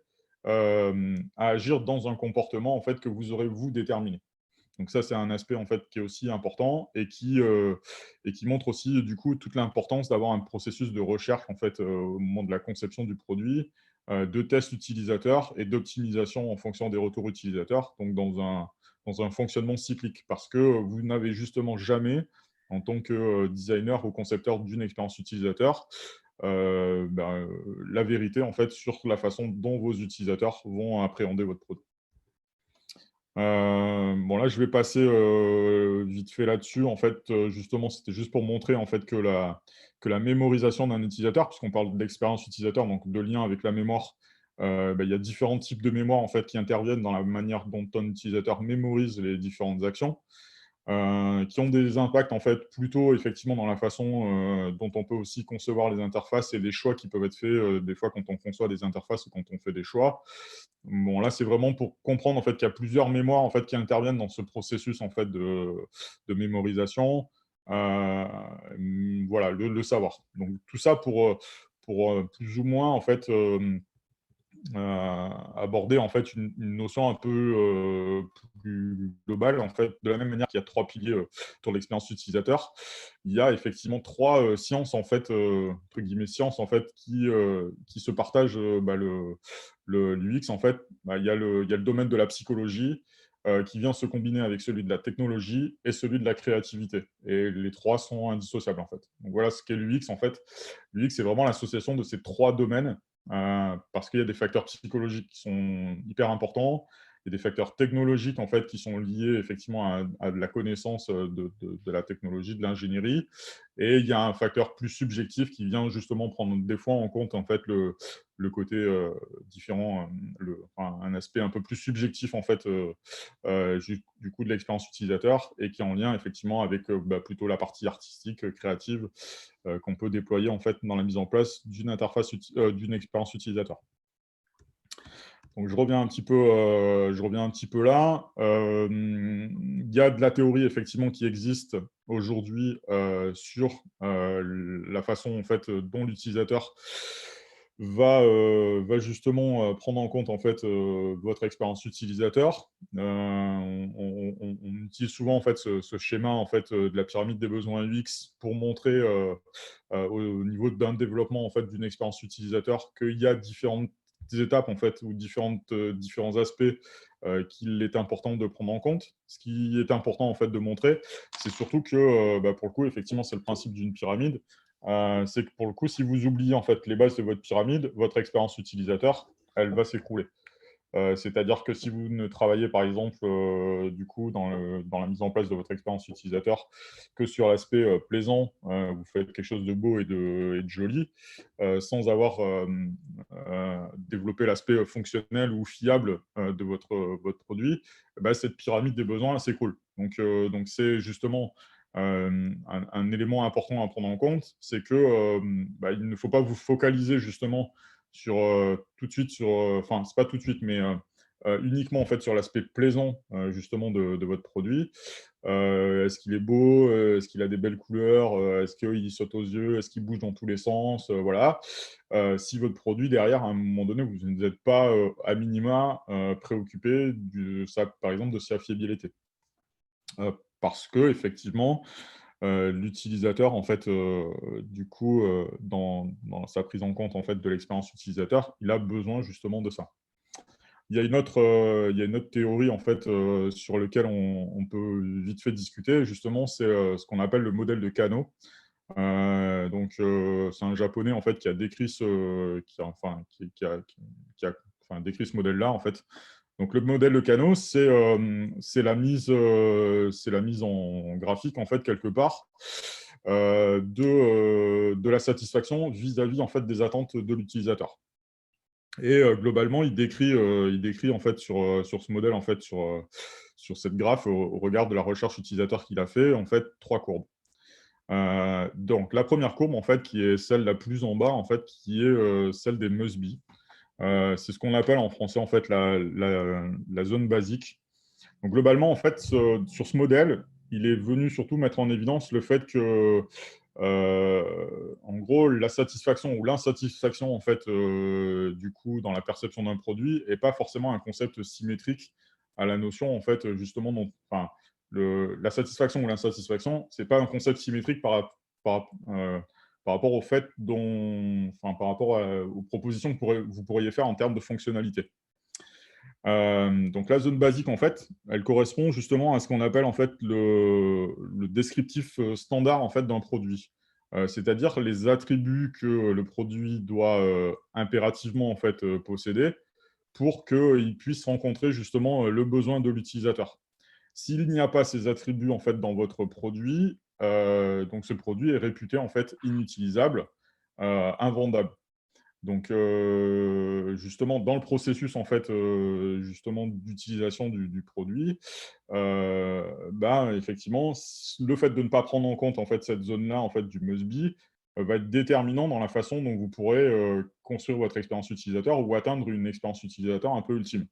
à agir dans un comportement, en fait, que vous aurez, vous, déterminé. Donc ça, c'est un aspect, en fait, qui est aussi important et qui montre aussi, du coup, toute l'importance d'avoir un processus de recherche, en fait, au moment de la conception du produit, de tests utilisateurs et d'optimisation en fonction des retours utilisateurs, donc dans un fonctionnement cyclique. Parce que vous n'avez justement jamais, en tant que, designer ou concepteur d'une expérience utilisateur, la vérité, en fait, sur la façon dont vos utilisateurs vont appréhender votre produit. Bon là, je vais passer, vite fait là-dessus. En fait, justement, c'était juste pour montrer, en fait, que la mémorisation d'un utilisateur, puisqu'on parle d'expérience utilisateur, donc de lien avec la mémoire, il y a différents types de mémoire, en fait, qui interviennent dans la manière dont un utilisateur mémorise les différentes actions, qui ont des impacts, en fait, plutôt effectivement dans la façon, dont on peut aussi concevoir les interfaces et les choix qui peuvent être faits, des fois quand on conçoit des interfaces ou quand on fait des choix. Bon, là, c'est vraiment pour comprendre, en fait, qu'il y a plusieurs mémoires, en fait, qui interviennent dans ce processus, en fait, de mémorisation. Voilà, le savoir. Donc tout ça pour, plus ou moins, en fait, aborder, en fait, une notion un peu, plus globale, en fait. De la même manière qu'il y a 3 piliers, pour l'expérience utilisateur, il y a effectivement 3 sciences, en fait, entre guillemets «sciences», en fait, qui se partagent, le l'UX, en fait. Il y a le domaine de la psychologie, qui vient se combiner avec celui de la technologie et celui de la créativité, et les 3 sont indissociables, en fait. Donc voilà ce qu'est l'UX, en fait. L'UX, c'est vraiment l'association de ces 3 domaines, parce qu'il y a des facteurs psychologiques qui sont hyper importants. Il y a des facteurs technologiques, en fait, qui sont liés effectivement à de la connaissance, de la technologie, de l'ingénierie, et il y a un facteur plus subjectif qui vient justement prendre des fois en compte, en fait, le côté, différent, un aspect un peu plus subjectif, en fait, du coup de l'expérience utilisateur, et qui est en lien effectivement avec, plutôt la partie artistique, créative, qu'on peut déployer, en fait, dans la mise en place d'une interface d'une expérience utilisateur. Donc je reviens un petit peu là. Il y a de la théorie effectivement qui existe aujourd'hui, sur, la façon, en fait, dont l'utilisateur va justement, prendre en compte, en fait, votre expérience utilisateur. On utilise souvent, en fait, ce schéma, en fait, de la pyramide des besoins UX pour montrer, au niveau d'un développement, en fait, d'une expérience utilisateur, qu'il y a différentes étapes, en fait, ou différents aspects, qu'il est important de prendre en compte. Ce qui est important, en fait, de montrer, c'est surtout que, pour le coup, effectivement, c'est le principe d'une pyramide. C'est que pour le coup, si vous oubliez, en fait, les bases de votre pyramide, votre expérience utilisateur, elle va s'écrouler. C'est-à-dire que si vous ne travaillez, par exemple, du coup, dans la mise en place de votre expérience utilisateur, que sur l'aspect, plaisant, vous faites quelque chose de beau et de joli, sans avoir, développé l'aspect, fonctionnel ou fiable, de votre produit, cette pyramide des besoins, elle s'écroule. Donc c'est justement, un élément important à prendre en compte, c'est que, il ne faut pas vous focaliser justement sur, tout de suite sur, enfin, c'est pas tout de suite, mais uniquement, en fait, sur l'aspect plaisant, justement de votre produit. Est-ce qu'il est beau? Est-ce qu'il a des belles couleurs? Est-ce qu'il saute aux yeux? Est-ce qu'il bouge dans tous les sens? Voilà. Si votre produit derrière, à un moment donné, vous n'êtes pas, à minima, préoccupé par exemple, de sa fiabilité. Parce qu'effectivement, l'utilisateur, en fait, du coup, dans sa prise en compte, en fait, de l'expérience utilisateur, il a besoin justement de ça. Il y a une autre théorie, en fait, sur lequel on peut vite fait discuter justement, c'est, ce qu'on appelle le modèle de Kano. C'est un japonais, en fait, qui a décrit ce qui a enfin, qui a enfin, décrit ce modèle-là, en fait. Donc, le modèle de canaux, c'est la mise en graphique, en fait, quelque part, de la satisfaction vis-à-vis en fait, des attentes de l'utilisateur. Et globalement, il décrit en fait, sur ce modèle, en fait, sur cette graphe, au regard de la recherche utilisateur qu'il a fait, en fait, 3 courbes. Donc, la première courbe, en fait, qui est celle la plus en bas, en fait, qui est celle des must-be. C'est ce qu'on appelle en français, en fait, la zone basique. Donc, globalement, en fait, sur ce modèle, il est venu surtout mettre en évidence le fait que, en gros, la satisfaction ou l'insatisfaction, en fait, du coup, dans la perception d'un produit n'est pas forcément un concept symétrique à la notion, en fait, justement, enfin, la satisfaction ou l'insatisfaction, ce n'est pas un concept symétrique par rapport au fait par rapport aux propositions que vous pourriez faire en termes de fonctionnalité. Donc la zone basique, en fait, elle correspond justement à ce qu'on appelle en fait le descriptif standard en fait d'un produit. C'est-à-dire les attributs que le produit doit impérativement en fait posséder pour qu'il puisse rencontrer justement le besoin de l'utilisateur. S'il n'y a pas ces attributs en fait dans votre produit, donc ce produit est réputé en fait inutilisable, invendable. Donc, justement, dans le processus en fait, justement d'utilisation du produit, effectivement, le fait de ne pas prendre en compte en fait cette zone-là en fait du must-be, va être déterminant dans la façon dont vous pourrez, construire votre expérience utilisateur ou atteindre une expérience utilisateur un peu ultime.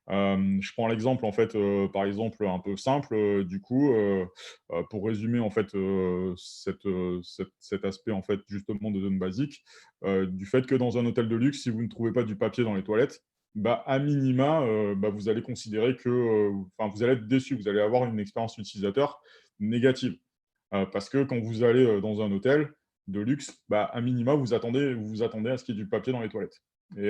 Je prends l'exemple, en fait, par exemple, un peu simple, du coup, pour résumer, en fait, cet aspect, en fait, justement, de zone basique, du fait que dans un hôtel de luxe, si vous ne trouvez pas du papier dans les toilettes, à minima, vous allez considérer que, vous allez être déçu, vous allez avoir une expérience utilisateur négative. Parce que quand vous allez, dans un hôtel de luxe, à minima, vous vous attendez à ce qu'il y ait du papier dans les toilettes. Et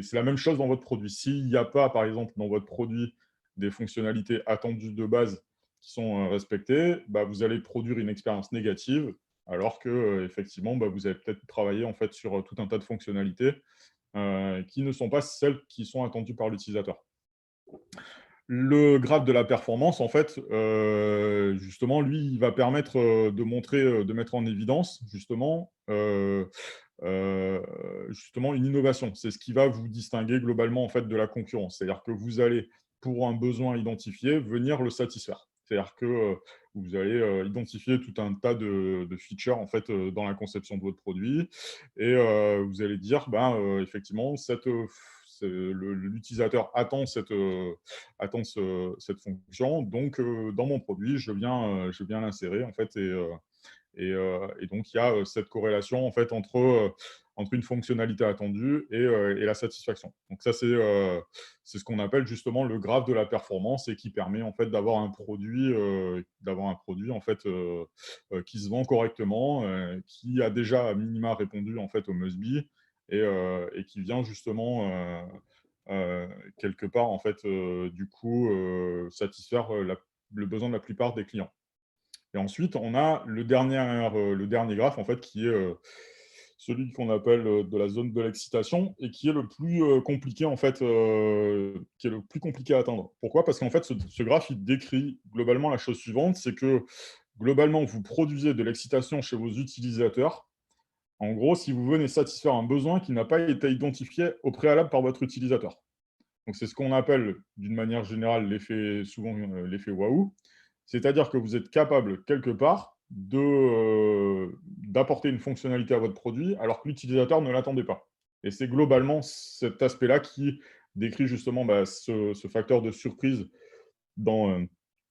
c'est la même chose dans votre produit. S'il n'y a pas, par exemple, dans votre produit, des fonctionnalités attendues de base qui sont respectées, vous allez produire une expérience négative, alors que, effectivement, vous avez peut-être travaillé en fait, sur tout un tas de fonctionnalités qui ne sont pas celles qui sont attendues par l'utilisateur. Le graphe de la performance, en fait, justement, lui, il va permettre de montrer, de mettre en évidence, justement une innovation. C'est ce qui va vous distinguer globalement en fait, de la concurrence. C'est-à-dire que vous allez, pour un besoin identifié, venir le satisfaire. C'est-à-dire que vous allez identifier tout un tas de features en fait, dans la conception de votre produit et vous allez dire, effectivement, l'utilisateur attend cette fonction, donc dans mon produit, je viens l'insérer en fait, et donc, il y a cette corrélation en fait, entre une fonctionnalité attendue et la satisfaction. Donc ça, c'est ce qu'on appelle justement le graphe de la performance et qui permet en fait, d'avoir un produit en fait, qui se vend correctement, qui a déjà à minima répondu en fait, au must-be et qui vient justement quelque part en fait, du coup, satisfaire le besoin de la plupart des clients. Et ensuite, on a le dernier graphe, en fait, qui est celui qu'on appelle de la zone de l'excitation et qui est le plus compliqué, en fait, qui est le plus compliqué à atteindre. Pourquoi? Parce qu'en fait, ce graphe, il décrit globalement la chose suivante, c'est que globalement, vous produisez de l'excitation chez vos utilisateurs. En gros, si vous venez satisfaire un besoin qui n'a pas été identifié au préalable par votre utilisateur. Donc, c'est ce qu'on appelle, d'une manière générale, l'effet waouh. C'est-à-dire que vous êtes capable, quelque part, d'apporter une fonctionnalité à votre produit, alors que l'utilisateur ne l'attendait pas. Et c'est globalement cet aspect-là qui décrit justement ce facteur de surprise dans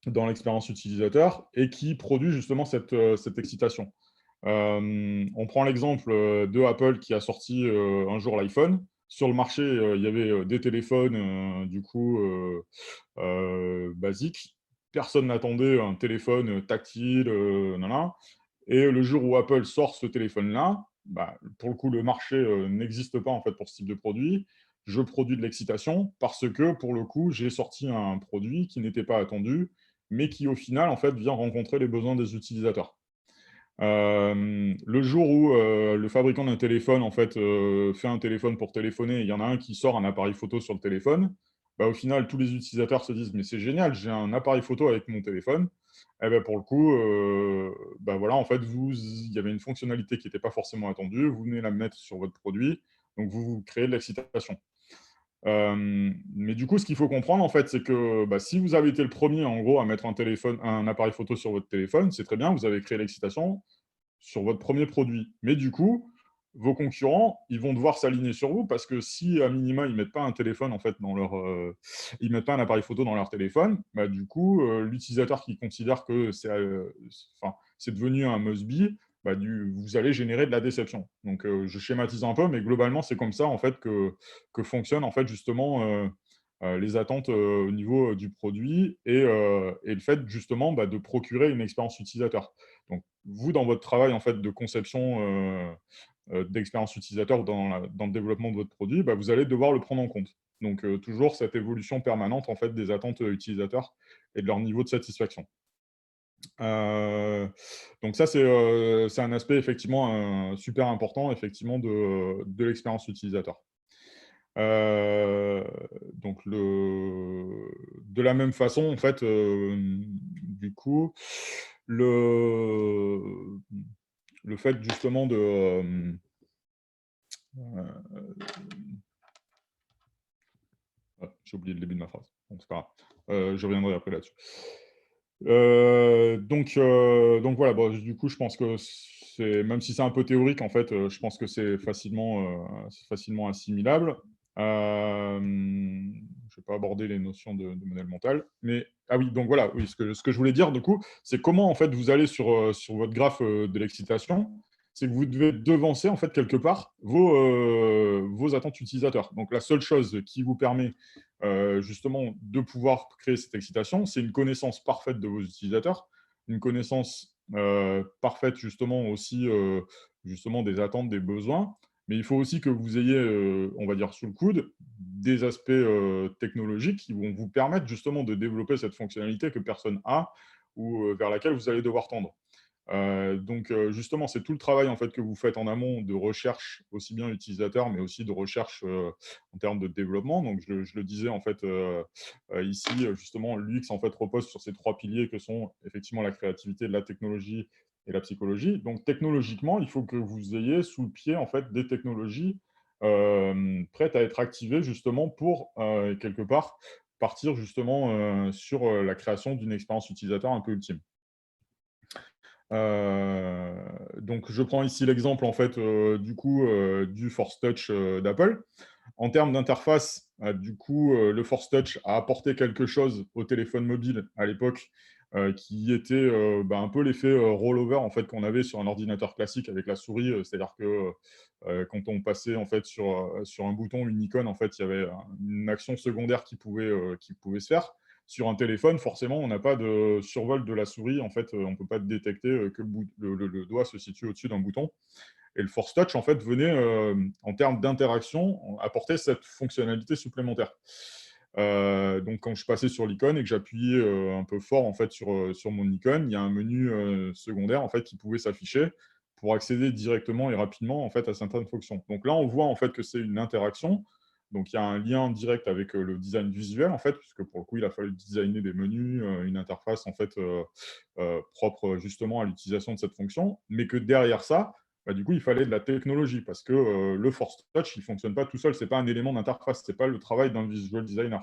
l'expérience utilisateur et qui produit justement cette excitation. On prend l'exemple de Apple qui a sorti un jour l'iPhone. Sur le marché, il y avait des téléphones, du coup, basiques. Personne n'attendait un téléphone tactile, et le jour où Apple sort ce téléphone-là, pour le coup, le marché n'existe pas en fait pour ce type de produit. Je produis de l'excitation parce que, pour le coup, j'ai sorti un produit qui n'était pas attendu, mais qui, au final, en fait, vient rencontrer les besoins des utilisateurs. Le jour où le fabricant d'un téléphone en fait, fait un téléphone pour téléphoner, il y en a un qui sort un appareil photo sur le téléphone, bah, au final, tous les utilisateurs se disent: «Mais c'est génial, j'ai un appareil photo avec mon téléphone». Et bah, pour le coup, bah, voilà, en fait, il y avait une fonctionnalité qui était pas forcément attendue, vous venez la mettre sur votre produit, donc vous créez de l'excitation. Mais du coup, ce qu'il faut comprendre, en fait, c'est que, bah, si vous avez été le premier en gros, à mettre un appareil photo sur votre téléphone, c'est très bien, vous avez créé l'excitation sur votre premier produit. Mais du coup, vos concurrents, ils vont devoir s'aligner sur vous parce que si, à minima, ils mettent pas un téléphone, en fait, ils mettent pas un appareil photo dans leur téléphone, bah, du coup, l'utilisateur qui considère que c'est devenu un must be, bah, vous allez générer de la déception. Donc, je schématise un peu, mais globalement, c'est comme ça, en fait, que fonctionnent, en fait, justement, les attentes, au niveau, du produit et le fait, justement, bah, de procurer une expérience utilisateur. Donc vous, dans votre travail, en fait, de conception, d'expérience utilisateur dans le développement de votre produit, bah, vous allez devoir le prendre en compte. Donc toujours cette évolution permanente, en fait, des attentes, utilisateurs et de leur niveau de satisfaction. Heu, donc ça, c'est un aspect effectivement, super important, effectivement, de l'expérience utilisateur. Heu, donc de la même façon, en fait, du coup, le, le fait justement heu, j'ai oublié le début de ma phrase, donc c'est pas grave. Je reviendrai après là-dessus. Donc voilà, bon, du coup, je pense que même si c'est un peu théorique, en fait, je pense que c'est facilement assimilable. Je vais pas aborder les notions de modèle mental, mais ah oui, donc voilà, oui, ce que je voulais dire, du coup, c'est comment, en fait, vous allez sur votre graphe, de l'excitation, c'est que vous devez devancer, en fait, quelque part, vos attentes utilisateurs. Donc la seule chose qui vous permet justement, de pouvoir créer cette excitation, c'est une connaissance parfaite de vos utilisateurs, une connaissance parfaite justement aussi justement des attentes, des besoins, mais il faut aussi que vous ayez, on va dire, sous le coude, des aspects technologiques qui vont vous permettre justement de développer cette fonctionnalité que personne a ou vers laquelle vous allez devoir tendre. Donc justement, c'est tout le travail, en fait, que vous faites en amont de recherche, aussi bien utilisateur, mais aussi de recherche, en termes de développement. Donc je le disais, en fait, ici, justement, l'UX, en fait, repose sur ces 3 piliers que sont effectivement la créativité, la technologie et la psychologie. Donc technologiquement, il faut que vous ayez sous le pied, en fait, des technologies, prêtes à être activées justement pour, quelque part, partir justement, sur, la création d'une expérience utilisateur un peu ultime. Heu, donc je prends ici l'exemple en fait, du coup, du Force Touch, d'Apple. En termes d'interface, du coup, le Force Touch a apporté quelque chose au téléphone mobile à l'époque, qui était, bah, un peu l'effet, rollover en fait qu'on avait sur un ordinateur classique avec la souris, c'est-à-dire que, quand on passait en fait sur un bouton, une icône, en fait, il y avait une action secondaire qui pouvait se faire. Sur un téléphone, forcément, on n'a pas de survol de la souris, en fait, on ne peut pas détecter, que le doigt se situe au-dessus d'un bouton et le Force Touch, en fait, venait, en termes d'interaction, apporter cette fonctionnalité supplémentaire. Donc quand je passais sur l'icône et que j'appuyais, un peu fort, en fait, sur mon icône, il y a un menu, secondaire, en fait, qui pouvait s'afficher pour accéder directement et rapidement, en fait, à certaines fonctions. Donc là, on voit, en fait, que c'est une interaction. Donc il y a un lien direct avec, le design visuel, en fait, puisque pour le coup, il a fallu designer des menus, une interface, en fait, propre, justement à l'utilisation de cette fonction. Mais que derrière ça, bah, du coup, il fallait de la technologie parce que le Force Touch, il ne fonctionne pas tout seul. Ce n'est pas un élément d'interface. Ce n'est pas le travail d'un visual designer.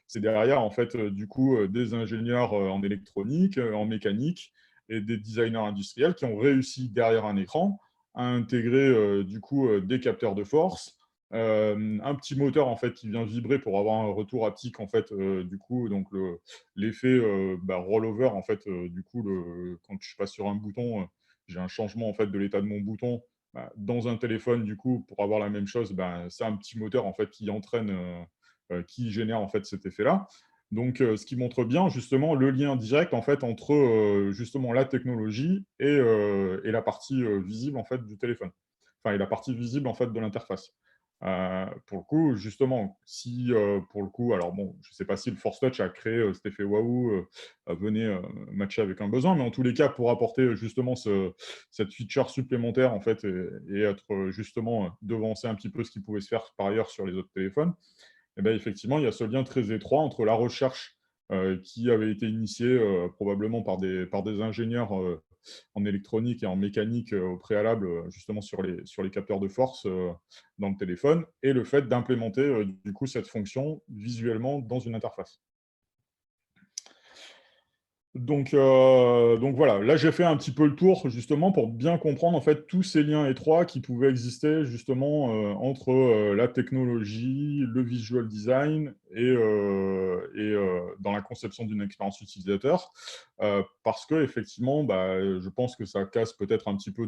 C'est derrière, en fait, du coup, des ingénieurs en électronique, en mécanique et des designers industriels qui ont réussi derrière un écran à intégrer, du coup, des capteurs de force, un petit moteur, en fait, qui vient vibrer pour avoir un retour haptique, en fait, du coup, donc l'effet bah, rollover, en fait, du coup, quand je passe sur un bouton, j'ai un changement en fait de l'état de mon bouton. Bah, dans un téléphone, du coup, pour avoir la même chose, ben, c'est un petit moteur en fait qui entraîne, qui génère en fait cet effet-là. Donc, ce qui montre bien justement le lien direct en fait entre justement la technologie et la partie visible en fait du téléphone. Enfin, et la partie visible en fait de l'interface. Pour le coup, justement, si pour le coup, alors bon, je ne sais pas si le Force Touch a créé cet effet waouh, venait matcher avec un besoin, mais en tous les cas, pour apporter justement cette feature supplémentaire en fait et être justement devancer un petit peu ce qui pouvait se faire par ailleurs sur les autres téléphones, et ben effectivement, il y a ce lien très étroit entre la recherche qui avait été initiée probablement par des ingénieurs en électronique et en mécanique au préalable, justement sur les capteurs de force dans le téléphone, et le fait d'implémenter du coup cette fonction visuellement dans une interface. Donc voilà, là j'ai fait un petit peu le tour justement pour bien comprendre en fait tous ces liens étroits qui pouvaient exister justement entre la technologie, le visual design et dans la conception d'une expérience utilisateur. Parce que effectivement, bah, je pense que ça casse peut-être un petit peu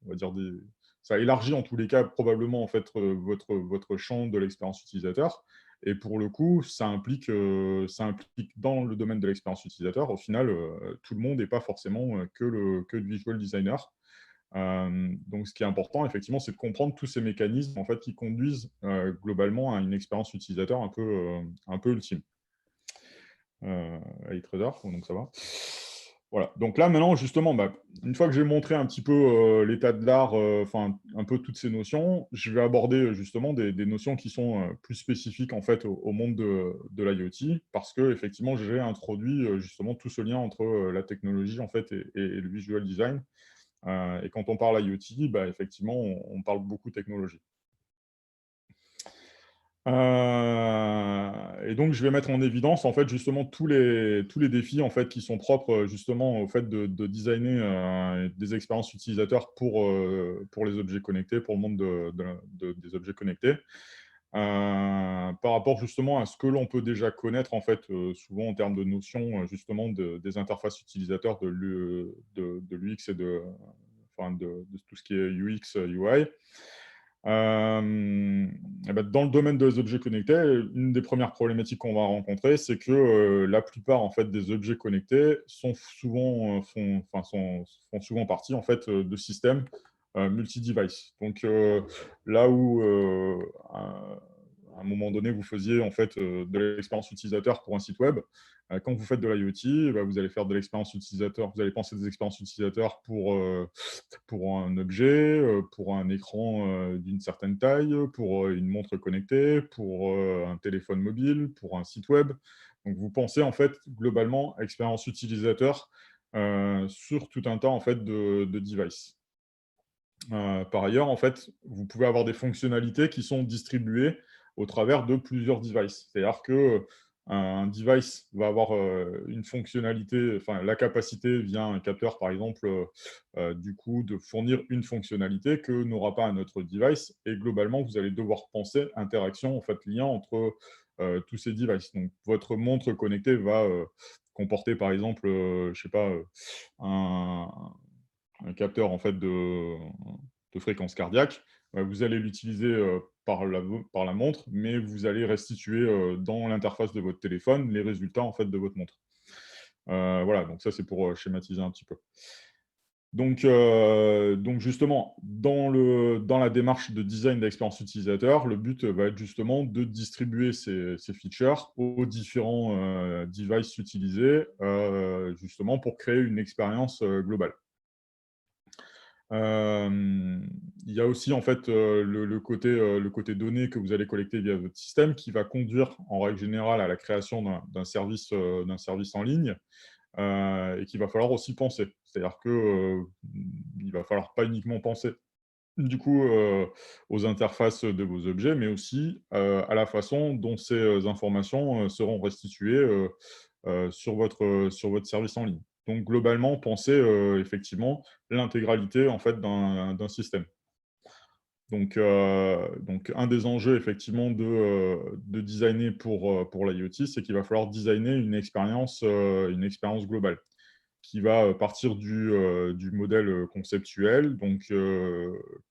on va dire ça élargit en tous les cas probablement en fait votre champ de l'expérience utilisateur. Et pour le coup, ça implique dans le domaine de l'expérience utilisateur, au final, tout le monde n'est pas forcément que le visual designer. Donc ce qui est important, effectivement, c'est de comprendre tous ces mécanismes en fait, qui conduisent globalement à une expérience utilisateur un peu ultime. iTrader, donc ça va. Voilà, donc là maintenant justement, bah, une fois que j'ai montré un petit peu l'état de l'art, enfin un peu toutes ces notions, je vais aborder justement des notions qui sont plus spécifiques en fait au monde de l'IoT, parce que effectivement j'ai introduit justement tout ce lien entre la technologie en fait et le visual design. Et quand on parle IoT, bah, effectivement on parle beaucoup technologie. Et donc je vais mettre en évidence, en fait, justement tous les défis, en fait, qui sont propres, justement, au fait de designer, des expériences utilisateurs pour les objets connectés, pour le monde des objets connectés. Par rapport, justement, à ce que l'on peut déjà connaître, en fait, souvent en termes de notions, justement, des interfaces utilisateurs de l'UX et enfin, de tout ce qui est UX, UI. Et bah, dans le domaine des objets connectés, une des premières problématiques qu'on va rencontrer, c'est que la plupart en fait, des objets connectés font souvent partie en fait, de systèmes multi-device. Donc là où à un moment donné, vous faisiez en fait de l'expérience utilisateur pour un site web, quand vous faites de l'IoT, bah, vous allez faire de l'expérience utilisateur, vous allez penser des expériences utilisateurs pour un objet, pour un écran d'une certaine taille, pour une montre connectée, pour un téléphone mobile, pour un site web. Donc, vous pensez en fait globalement expérience utilisateur sur tout un tas en fait de devices. Par ailleurs, en fait, vous pouvez avoir des fonctionnalités qui sont distribuées au travers de plusieurs devices. C'est-à-dire que un device va avoir une fonctionnalité, enfin la capacité via un capteur, par exemple, du coup, de fournir une fonctionnalité que n'aura pas un autre device. Et globalement, vous allez devoir penser interaction, en fait, lien entre tous ces devices. Donc, votre montre connectée va comporter, par exemple, je sais pas, un un capteur en fait de fréquence cardiaque. Vous allez l'utiliser par la montre, mais vous allez restituer dans l'interface de votre téléphone les résultats en fait de votre montre. Voilà, donc ça c'est pour schématiser un petit peu. Donc justement, dans la démarche de design d'expérience utilisateur, le but va être justement de distribuer ces features aux différents devices utilisés, justement pour créer une expérience globale. Il y a aussi en fait le côté données que vous allez collecter via votre système qui va conduire en règle générale à la création d'un service en ligne et qu'il va falloir aussi penser. C'est-à-dire que il va falloir pas uniquement penser du coup aux interfaces de vos objets, mais aussi à la façon dont ces informations seront restituées sur votre service en ligne. Donc globalement, pensez effectivement l'intégralité en fait d'un système. Donc un des enjeux effectivement de designer pour l'IoT, c'est qu'il va falloir designer une expérience globale qui va partir du modèle conceptuel. Donc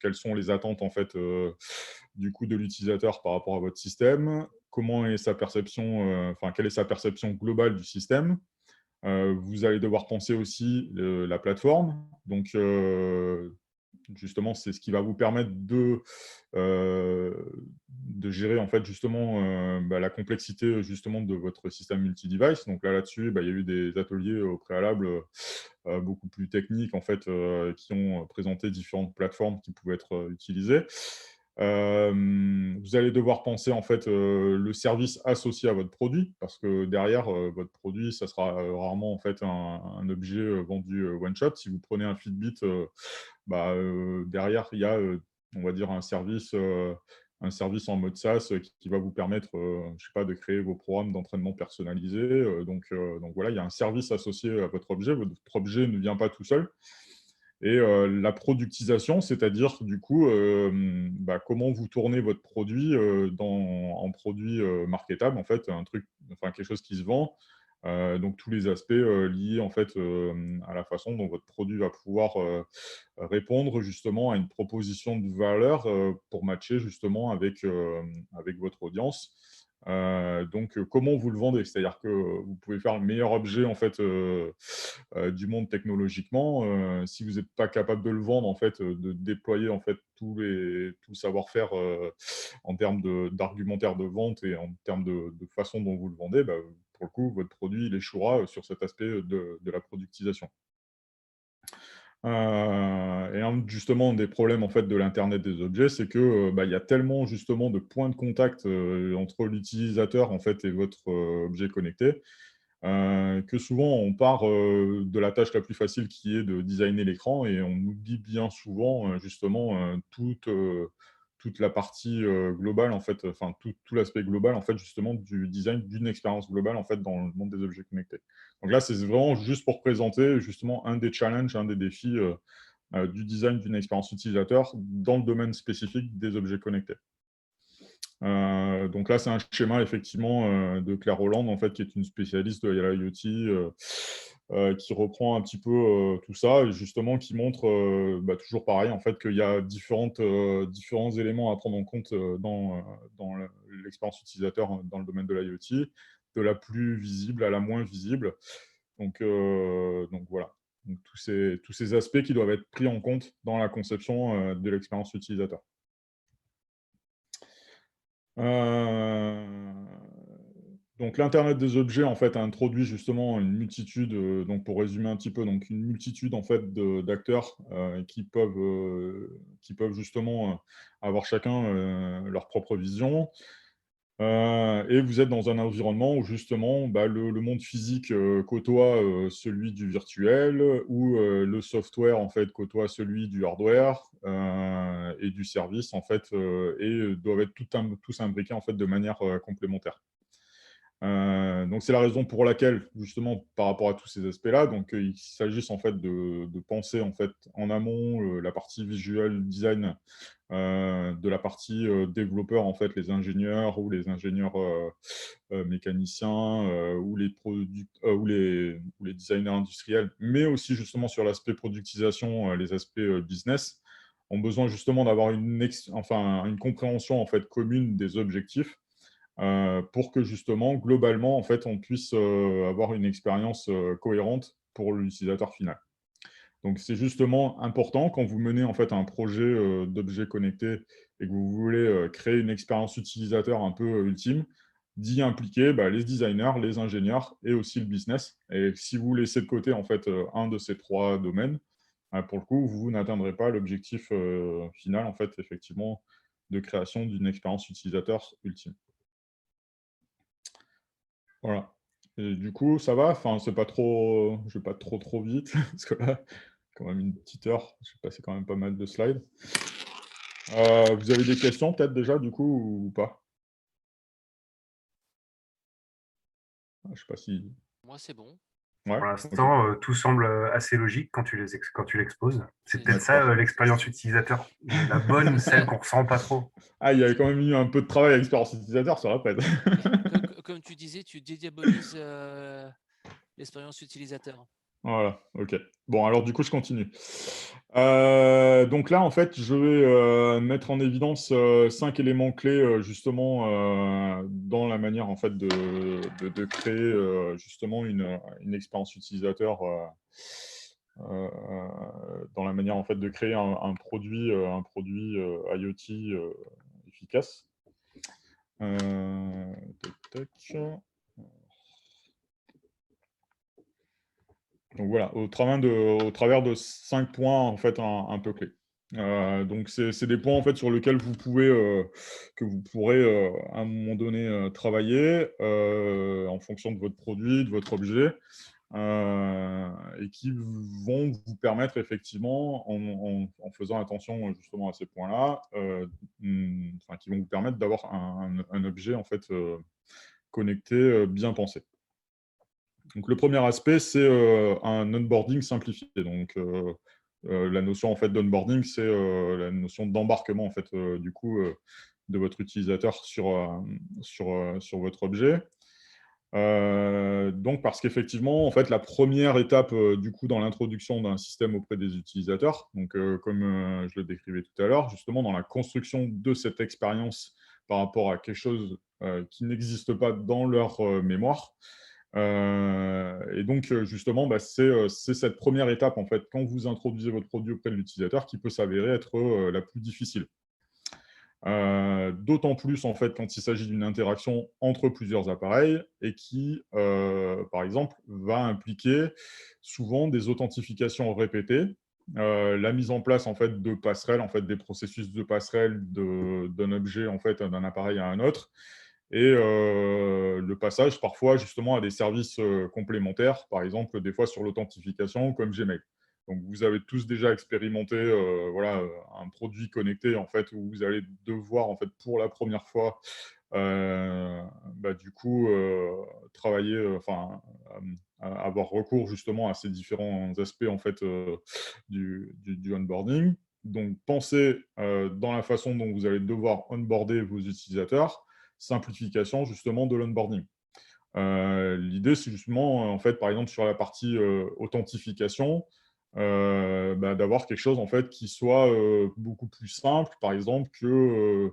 quelles sont les attentes en fait du coup de l'utilisateur par rapport à votre système, comment est sa perception, enfin quelle est sa perception globale du système. Vous allez devoir penser aussi la plateforme. Donc justement, c'est ce qui va vous permettre de gérer, en fait, justement, la complexité, justement, de votre système multi-device. Donc là-dessus, il y a eu des ateliers au préalable beaucoup plus techniques, en fait, qui ont présenté différentes plateformes qui pouvaient être utilisées. Vous allez devoir penser, en fait, le service associé à votre produit, parce que derrière, votre produit, ça sera rarement, en fait, un objet vendu one shot. Si vous prenez un Fitbit, derrière, il y a, on va dire, un service en mode SaaS qui va vous permettre, je sais pas, de créer vos programmes d'entraînement personnalisés. Donc voilà, il y a un service associé à votre objet. Votre objet ne vient pas tout seul. Et la productisation, c'est-à-dire, du coup, comment vous tournez votre produit en produit marketable, en fait, quelque chose qui se vend. Donc tous les aspects liés, en fait, à la façon dont votre produit va pouvoir répondre justement à une proposition de valeur pour matcher justement avec votre audience. Comment vous le vendez? C'est-à-dire que vous pouvez faire le meilleur objet, en fait, du monde technologiquement. Si vous n'êtes pas capable de le vendre, en fait, de déployer, en fait, tout le savoir-faire en termes d'argumentaire de vente et en termes de façon dont vous le vendez, pour le coup, votre produit, il échouera sur cet aspect de la productisation. Et justement, des problèmes, en fait, de l'internet des objets, c'est que, il y a tellement justement de points de contact entre l'utilisateur, en fait, et votre objet connecté, que souvent on part de la tâche la plus facile qui est de designer l'écran, et on oublie bien souvent justement toute la partie globale, en fait, enfin tout l'aspect global, en fait, justement, du design d'une expérience globale, en fait, dans le monde des objets connectés. Donc là, c'est vraiment juste pour présenter justement un des challenges, un des défis du design d'une expérience utilisateur dans le domaine spécifique des objets connectés. Donc là, c'est un schéma effectivement de Claire Hollande, en fait, qui est une spécialiste de l'IoT, qui reprend un petit peu tout ça, et justement qui montre toujours pareil, en fait, qu'il y a différents éléments à prendre en compte dans l'expérience utilisateur dans le domaine de l'IoT, de la plus visible à la moins visible. Donc voilà. Donc, tous ces aspects qui doivent être pris en compte dans la conception de l'expérience utilisateur. Donc l'internet des objets, en fait, a introduit justement une multitude, donc pour résumer un petit peu, donc une multitude, en fait, d'acteurs qui peuvent justement avoir chacun leur propre vision. Et vous êtes dans un environnement où justement le monde physique côtoie celui du virtuel, où le software, en fait, côtoie celui du hardware et du service, en fait, et doivent être tous imbriqués, en fait, de manière complémentaire. Donc c'est la raison pour laquelle, justement, par rapport à tous ces aspects-là, donc il s'agisse, en fait, de penser, en fait, en amont la partie visual design, de la partie développeur, en fait, les ingénieurs ou les ingénieurs mécaniciens ou les designers industriels, mais aussi justement sur l'aspect productisation, les aspects business, ont besoin justement d'avoir une compréhension, en fait, commune des objectifs, pour que justement, globalement, en fait, on puisse avoir une expérience cohérente pour l'utilisateur final. Donc, c'est justement important quand vous menez, en fait, un projet d'objets connectés et que vous voulez créer une expérience utilisateur un peu ultime, d'y impliquer les designers, les ingénieurs et aussi le business. Et si vous laissez de côté, en fait, un de ces trois domaines, pour le coup, vous n'atteindrez pas l'objectif final, en fait, effectivement, de création d'une expérience utilisateur ultime. Voilà. Et du coup, ça va? Enfin, c'est pas trop, je vais pas trop vite parce que là, quand même une petite heure, j'ai passé quand même pas mal de slides. Vous avez des questions peut-être déjà du coup ou pas? Je sais pas si. Moi, c'est bon. Ouais, Pour ok. l'instant, tout semble assez logique quand tu l'exposes. C'est peut-être ça D'accord. l'expérience utilisateur, la bonne ou celle qu'on ressent pas trop. Ah, il y avait quand même eu un peu de travail à l'expérience utilisateur sur la presse. Comme tu disais, tu dédiabolises l'expérience utilisateur. Voilà, ok. Bon, alors du coup, je continue. Donc là, en fait, je vais mettre en évidence 5 éléments clés, justement, dans la manière, en fait, de créer, justement, une expérience utilisateur dans la manière en fait de créer un produit IoT efficace. Tac, tac. Donc voilà, au travers de 5 points en fait un peu clés. Donc c'est des points en fait sur lesquels que vous pourrez à un moment donné travailler en fonction de votre produit, de votre objet, et qui vont vous permettre effectivement, en faisant attention justement à ces points-là, qui vont vous permettre d'avoir un objet en fait connecté, bien pensé. Donc le premier aspect, c'est un onboarding simplifié. Donc la notion en fait d'onboarding, c'est la notion d'embarquement en fait du coup de votre utilisateur sur votre objet. Donc parce qu'effectivement, en fait, la première étape du coup dans l'introduction d'un système auprès des utilisateurs, donc comme je le décrivais tout à l'heure, justement dans la construction de cette expérience par rapport à quelque chose qui n'existe pas dans leur mémoire. Et donc, justement, c'est cette première étape, en fait, quand vous introduisez votre produit auprès de l'utilisateur, qui peut s'avérer être la plus difficile. D'autant plus, en fait, quand il s'agit d'une interaction entre plusieurs appareils et qui, par exemple, va impliquer souvent des authentifications répétées, la mise en place, en fait, de passerelles, en fait, des processus de passerelle d'un objet, en fait, d'un appareil à un autre, et le passage parfois justement à des services complémentaires, par exemple des fois sur l'authentification comme Gmail. Donc vous avez tous déjà expérimenté voilà, un produit connecté en fait, où vous allez devoir en fait pour la première fois du coup travailler, avoir recours justement à ces différents aspects en fait du onboarding. Donc pensez dans la façon dont vous allez devoir onboarder vos utilisateurs, simplification justement de l'onboarding. L'idée, c'est justement, en fait, par exemple, sur la partie authentification, d'avoir quelque chose en fait qui soit beaucoup plus simple, par exemple, que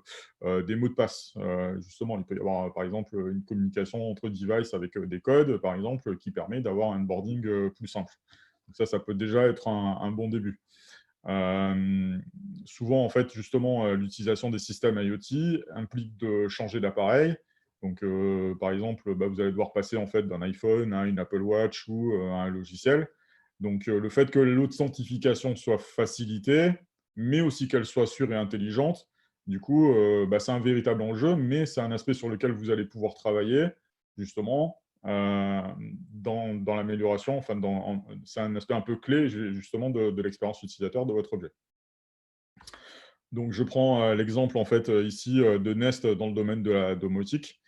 des mots de passe. Justement, il peut y avoir, par exemple, une communication entre devices avec des codes, par exemple, qui permet d'avoir un onboarding plus simple. Donc ça peut déjà être un bon début. Souvent, en fait, justement, l'utilisation des systèmes IoT implique de changer d'appareil. Donc, par exemple, vous allez devoir passer en fait d'un iPhone à une Apple Watch ou à un logiciel. Donc, le fait que l'authentification soit facilitée, mais aussi qu'elle soit sûre et intelligente, du coup, c'est un véritable enjeu, mais c'est un aspect sur lequel vous allez pouvoir travailler, justement, dans l'amélioration. Enfin, c'est un aspect un peu clé, justement, de l'expérience utilisateur de votre objet. Donc, je prends l'exemple, en fait, ici, de Nest dans le domaine de la domotique.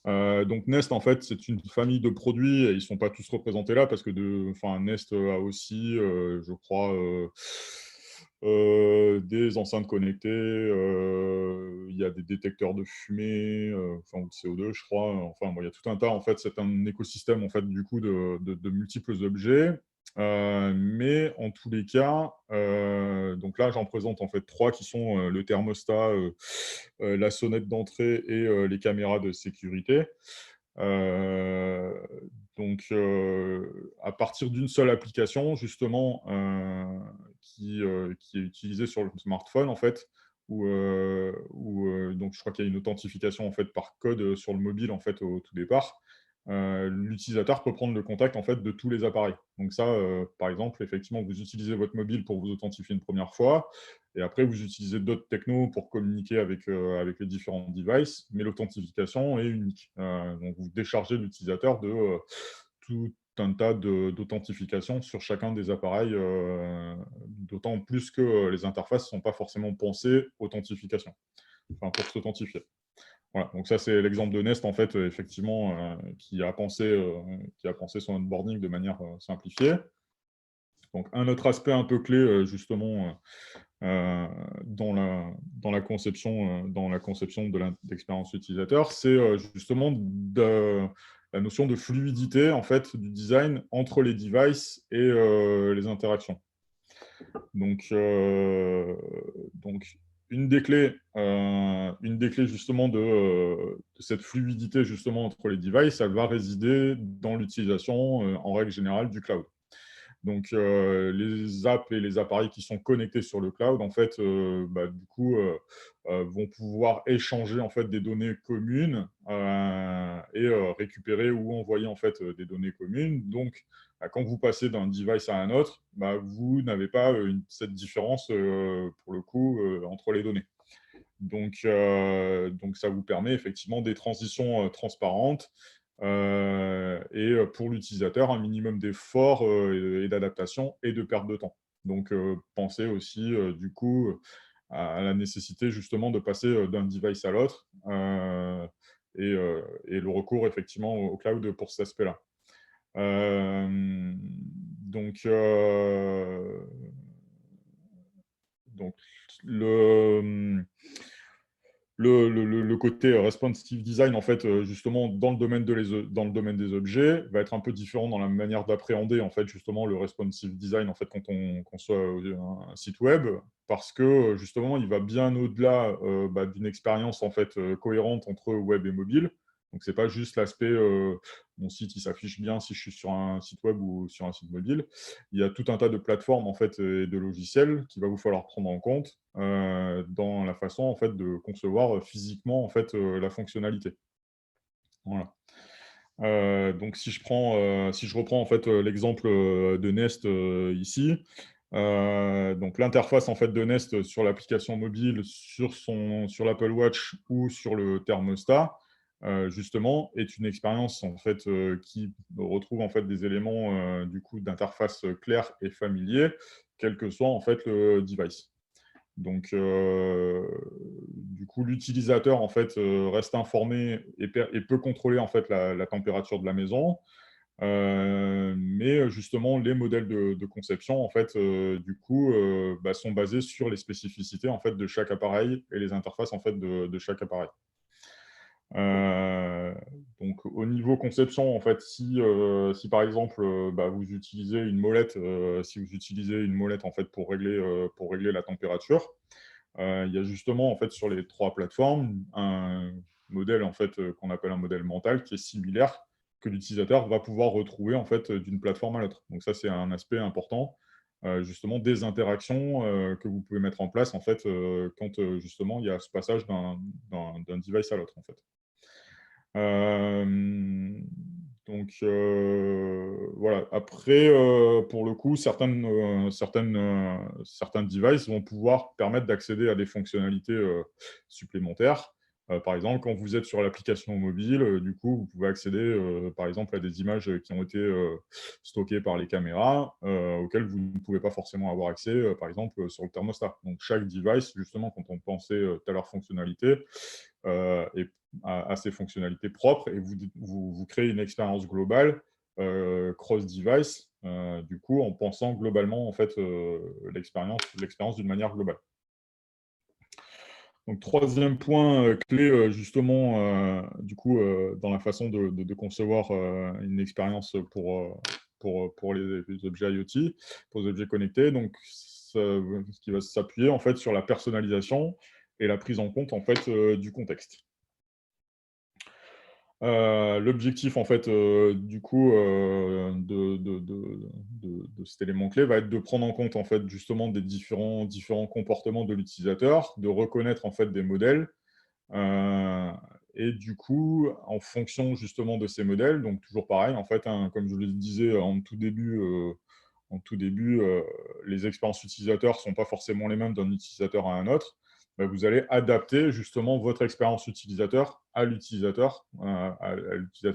Donc Nest, en fait, c'est une famille de produits et ils ne sont pas tous représentés là parce que Nest a aussi, je crois, des enceintes connectées, il y a des détecteurs de fumée, ou de CO2, je crois. Enfin, bon, il y a tout un tas, en fait, c'est un écosystème, en fait, du coup, de multiples objets. Mais en tous les cas, donc là, j'en présente en fait 3 qui sont le thermostat, la sonnette d'entrée et les caméras de sécurité. Heu, à partir d'une seule application justement, qui est utilisée sur le smartphone en fait, donc je crois qu'il y a une authentification en fait par code, sur le mobile en fait au tout départ. L'utilisateur peut prendre le contact en fait de tous les appareils. Donc ça, par exemple, effectivement, vous utilisez votre mobile pour vous authentifier une première fois et après vous utilisez d'autres technos pour communiquer avec les différents devices, mais l'authentification est unique. Donc vous déchargez l'utilisateur de tout un tas d'authentification sur chacun des appareils, d'autant plus que les interfaces ne sont pas forcément pensées authentification, enfin pour s'authentifier. Voilà, donc ça c'est l'exemple de Nest en fait, effectivement, qui a pensé son onboarding de manière simplifiée. Donc un autre aspect un peu clé, justement, dans la conception de l'expérience utilisateur, c'est justement la notion de fluidité en fait du design entre les devices et les interactions. Donc une des clés justement de cette fluidité justement entre les devices, elle va résider dans l'utilisation en règle générale du cloud. Donc, les apps et les appareils qui sont connectés sur le cloud, en fait, du coup, vont pouvoir échanger en fait des données communes et récupérer ou envoyer en fait des données communes. Donc, quand vous passez d'un device à un autre, vous n'avez pas cette différence pour le coup entre les données. Donc, ça vous permet effectivement des transitions transparentes et pour l'utilisateur, un minimum d'effort et d'adaptation et de perte de temps. Donc, pensez aussi du coup à la nécessité justement de passer d'un device à l'autre et le recours effectivement au cloud pour cet aspect-là. Donc, donc le côté responsive design, en fait, justement, dans le domaine des objets, va être un peu différent dans la manière d'appréhender, en fait, justement, le responsive design, en fait, quand on conçoit un site web, parce que, justement, il va bien au-delà d'une expérience, en fait, cohérente entre web et mobile. Donc, c'est pas juste l'aspect mon site il s'affiche bien si je suis sur un site web ou sur un site mobile. Il y a tout un tas de plateformes en fait et de logiciels qu'il va vous falloir prendre en compte dans la façon en fait de concevoir physiquement en fait la fonctionnalité. Voilà. Donc si je reprends en fait l'exemple de Nest ici. Donc l'interface en fait de Nest sur l'application mobile, sur l'Apple Watch ou sur le thermostat, justement, est une expérience en fait qui retrouve en fait des éléments du coup d'interface clairs et familiers, quel que soit en fait le device. Donc, du coup, l'utilisateur en fait reste informé et peut contrôler en fait la température de la maison. Mais justement, les modèles de conception, en fait, du coup, sont basés sur les spécificités en fait de chaque appareil et les interfaces en fait de chaque appareil. Donc, au niveau conception, en fait, si par exemple, vous utilisez une molette, en fait pour régler la température, il y a justement en fait sur les 3 plateformes un modèle en fait qu'on appelle un modèle mental qui est similaire que l'utilisateur va pouvoir retrouver en fait d'une plateforme à l'autre. Donc ça c'est un aspect important justement des interactions que vous pouvez mettre en place en fait quand justement il y a ce passage d'un device à l'autre en fait. Donc voilà. Après, pour le coup, certains devices vont pouvoir permettre d'accéder à des fonctionnalités supplémentaires. Par exemple, quand vous êtes sur l'application mobile, du coup, vous pouvez accéder, par exemple, à des images qui ont été stockées par les caméras, auxquelles vous ne pouvez pas forcément avoir accès, par exemple, sur le thermostat. Donc, chaque device, justement, quand on pensait tout à leur fonctionnalité, à ses fonctionnalités propres et vous créez une expérience globale cross-device, du coup, en pensant globalement en fait l'expérience d'une manière globale. Donc, troisième point clé, justement, du coup, dans la façon de concevoir une expérience pour les objets IoT, pour les objets connectés. Donc, ce qui va s'appuyer en fait sur la personnalisation et la prise en compte en fait du contexte. L'objectif, en fait, du coup, de cet élément clé va être de prendre en compte, en fait, justement, des différents comportements de l'utilisateur, de reconnaître, en fait, des modèles, et du coup, en fonction, justement, de ces modèles, donc toujours pareil, en fait, hein, comme je le disais en tout début, les expériences utilisateurs ne sont pas forcément les mêmes d'un utilisateur à un autre. Vous allez adapter justement votre expérience utilisateur à l'utilisateur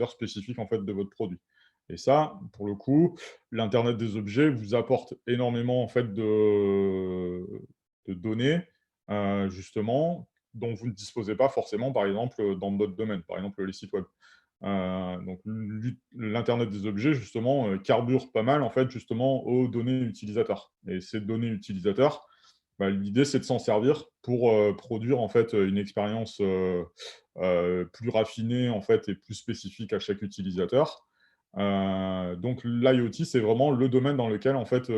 spécifique en fait, de votre produit. Et ça, pour le coup, l'Internet des objets vous apporte énormément en fait, de données, justement, dont vous ne disposez pas forcément, par exemple, dans d'autres domaines, par exemple les sites web. Donc l'Internet des objets, justement, carbure pas mal, en fait, justement, aux données utilisateurs. Et ces données utilisateurs, l'idée, c'est de s'en servir pour produire, en fait, une expérience plus raffinée, en fait, et plus spécifique à chaque utilisateur. Donc l'IoT, c'est vraiment le domaine dans lequel, en fait,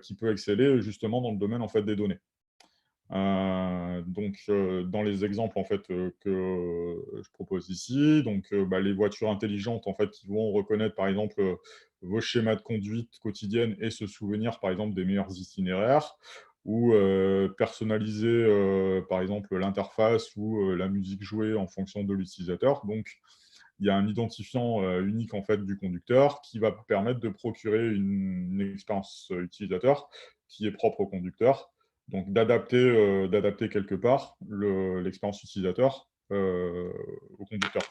qui peut exceller, justement, dans le domaine, en fait, des données. Dans les exemples en fait, que je propose ici, les voitures intelligentes en fait, qui vont reconnaître par exemple, vos schémas de conduite quotidienne et se souvenir par exemple des meilleurs itinéraires ou personnaliser, par exemple l'interface ou la musique jouée en fonction de l'utilisateur. Donc il y a un identifiant, unique en fait du conducteur qui va permettre de procurer une expérience, utilisateur qui est propre au conducteur. Donc d'adapter quelque part l'expérience utilisateur, au conducteur.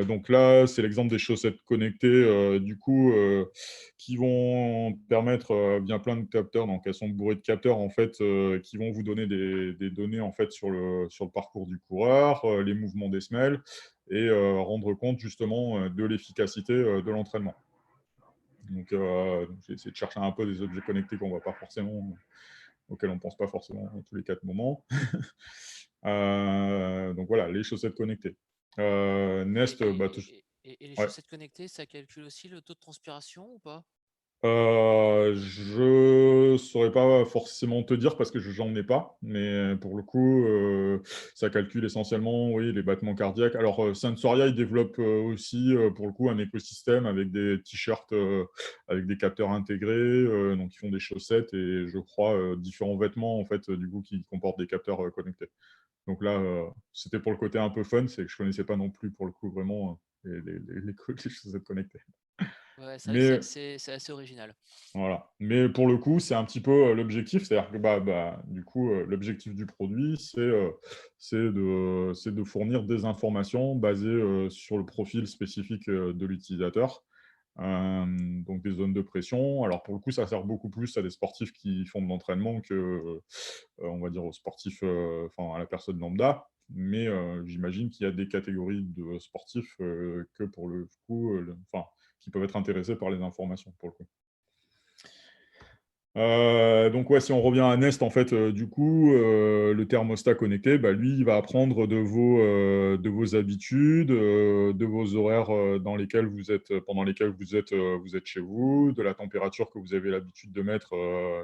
Donc là, c'est l'exemple des chaussettes connectées, qui vont permettre, via plein de capteurs, donc elles sont bourrées de capteurs en fait, qui vont vous donner des données en fait sur le parcours du coureur, les mouvements des semelles et rendre compte justement, de l'efficacité, de l'entraînement. J'ai essayé de chercher un peu des objets connectés auxquels on ne pense pas forcément à tous les 4 moments. Donc voilà, les chaussettes connectées. Nest, Et les ouais. chaussettes connectées, ça calcule aussi le taux de transpiration ou pas? Je saurais pas forcément te dire parce que j'en ai pas, mais pour le coup, ça calcule essentiellement, oui, les battements cardiaques. Alors, Sensoria, ils développent, aussi, pour le coup, un écosystème avec des t-shirts, avec des capteurs intégrés, donc ils font des chaussettes et je crois, différents vêtements, en fait, du coup, qui comportent des capteurs, connectés. Donc là, c'était pour le côté un peu fun, c'est que je connaissais pas non plus, pour le coup, vraiment, les chaussettes connectées. Ouais, c'est vrai que Mais c'est assez original. voilà, mais pour le coup, c'est un petit peu, l'objectif, c'est-à-dire que, du coup, l'objectif du produit, c'est de fournir des informations basées, sur le profil spécifique, de l'utilisateur, donc des zones de pression. Alors pour le coup, ça sert beaucoup plus à des sportifs qui font de l'entraînement que, on va dire aux sportifs, enfin à la personne lambda, mais j'imagine qu'il y a des catégories de sportifs, que pour le coup, qui peuvent être intéressés par les informations, pour le coup. Donc ouais, si on revient à Nest, en fait, le thermostat connecté, lui, il va apprendre de vos habitudes, de vos horaires, pendant lesquels vous êtes chez vous, de la température que vous avez l'habitude de mettre,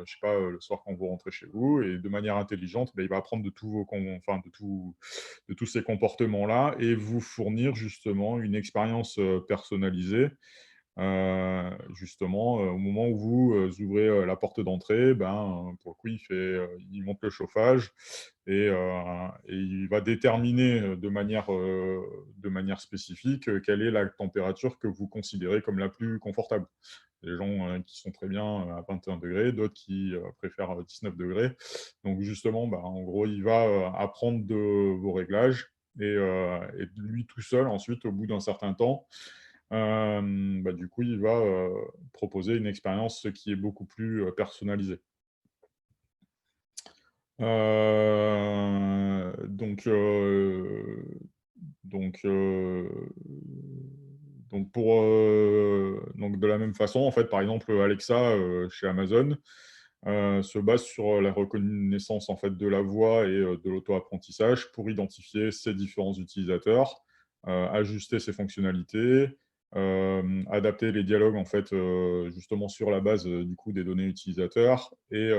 je sais pas, le soir quand vous rentrez chez vous et de manière intelligente, il va apprendre de tous vos com enfin de tous ces comportements-là et vous fournir justement une expérience, personnalisée. Justement, au moment où vous, ouvrez, la porte d'entrée, pour le coup, il monte le chauffage et il va déterminer, de manière spécifique, quelle est la température que vous considérez comme la plus confortable. Des gens, qui sont très bien, à 21°, d'autres qui, préfèrent, 19°. Donc justement, en gros, il va, apprendre de vos réglages et lui tout seul ensuite, au bout d'un certain temps, du coup, il va, proposer une expérience qui est beaucoup plus, personnalisée. Heu, donc heu, donc heu, donc de la même façon, en fait, par exemple, Alexa, chez Amazon, se base sur, la reconnaissance, en fait, de la voix et de l'auto-apprentissage pour identifier ses différents utilisateurs, ajuster ses fonctionnalités, adapter les dialogues, en fait, justement sur la base, du coup, des données utilisateurs et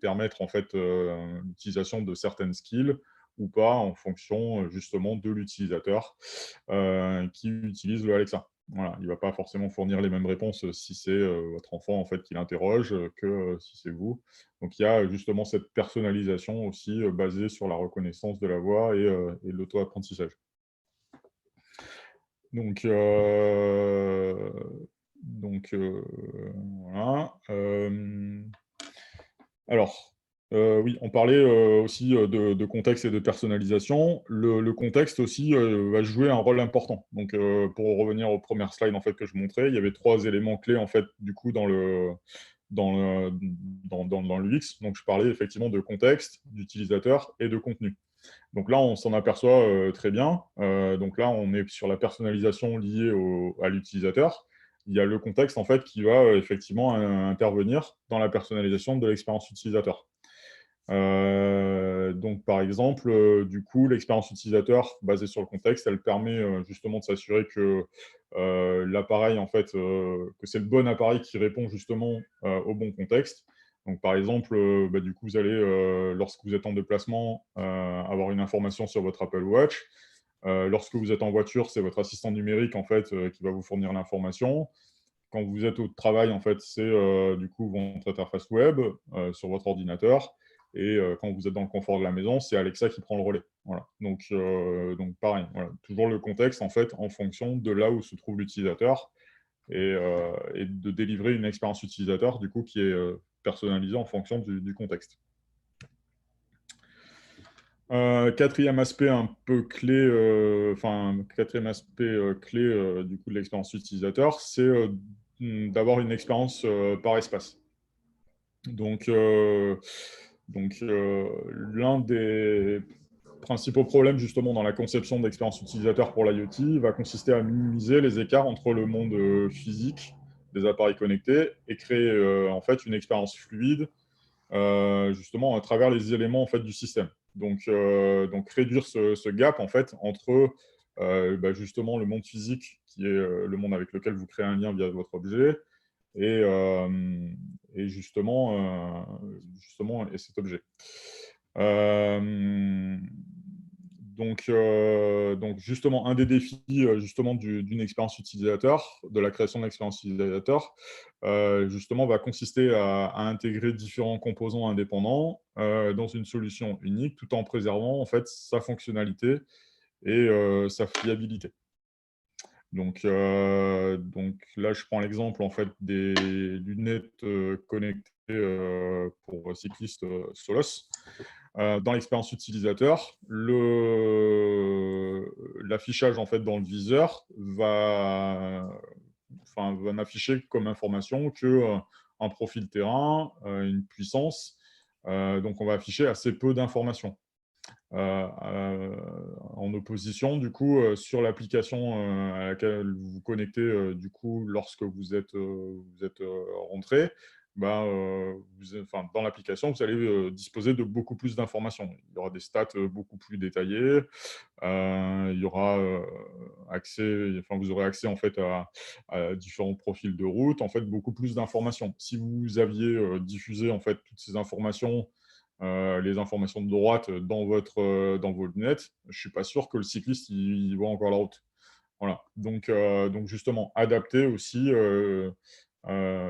permettre, en fait, l'utilisation de certaines skills ou pas en fonction, justement de l'utilisateur, qui utilise le Alexa. Voilà, il ne va pas forcément fournir les mêmes réponses, si c'est, votre enfant, en fait, qui l'interroge, que, si c'est vous. Donc il y a justement cette personnalisation aussi, basée sur la reconnaissance de la voix et l'auto-apprentissage. Donc voilà, alors, oui, on parlait, aussi, de contexte et de personnalisation. Le contexte aussi, va jouer un rôle important. Donc, pour revenir aux premières slides, en fait, que je montrais, il y avait 3 éléments clés, en fait, du coup, dans le dans l'UX. Donc je parlais effectivement de contexte, d'utilisateur et de contenu. Donc là, on s'en aperçoit, très bien. Donc là, on est sur la personnalisation liée à l'utilisateur. Il y a le contexte, en fait, qui va, effectivement, intervenir dans la personnalisation de l'expérience utilisateur. Donc par exemple, du coup, l'expérience utilisateur basée sur le contexte, elle permet, justement de s'assurer que, l'appareil, en fait, que c'est le bon appareil qui répond justement, au bon contexte. Donc, par exemple, du coup, vous allez, lorsque vous êtes en déplacement, avoir une information sur votre Apple Watch. Lorsque vous êtes en voiture, c'est votre assistant numérique, en fait, qui va vous fournir l'information. Quand vous êtes au travail, en fait, c'est, du coup, votre interface web, sur votre ordinateur. Et quand vous êtes dans le confort de la maison, c'est Alexa qui prend le relais. Voilà. Donc pareil, voilà. Toujours le contexte, en fait, en fonction de là où se trouve l'utilisateur et de délivrer une expérience utilisateur, du coup, qui est personnalisée en fonction du contexte. Quatrième aspect un peu clé, quatrième aspect clé du coup de l'expérience utilisateur, c'est d'avoir une expérience par espace. Donc l'un des principaux problèmes justement dans la conception d'expérience utilisateur pour l'IoT va consister à minimiser les écarts entre le monde physique des appareils connectés et créer en fait une expérience fluide justement à travers les éléments en fait du système. Donc réduire ce gap en fait entre justement le monde physique qui est le monde avec lequel vous créez un lien via votre objet et, justement et cet objet. Donc justement, un des défis justement d'une expérience utilisateur, de la création d'expérience utilisateur, justement va consister à intégrer différents composants indépendants dans une solution unique, tout en préservant en fait sa fonctionnalité et sa fiabilité. Donc là, je prends l'exemple en fait des lunettes connectées pour cyclistes Solos. Dans l'expérience utilisateur, l'affichage en fait dans le viseur va n'afficher comme information que un profil terrain, une puissance. Donc on va afficher assez peu d'informations. En opposition, du coup, sur l'application à laquelle vous vous connectez, du coup, lorsque vous êtes rentré, dans l'application, vous allez disposer de beaucoup plus d'informations. Il y aura des stats beaucoup plus détaillées. Il y aura vous aurez accès en fait à différents profils de route, en fait, beaucoup plus d'informations. Si vous aviez diffusé en fait toutes ces informations, les informations de droite dans vos lunettes, je suis pas sûr que le cycliste il voit encore la route. Voilà. Donc justement, adapter aussi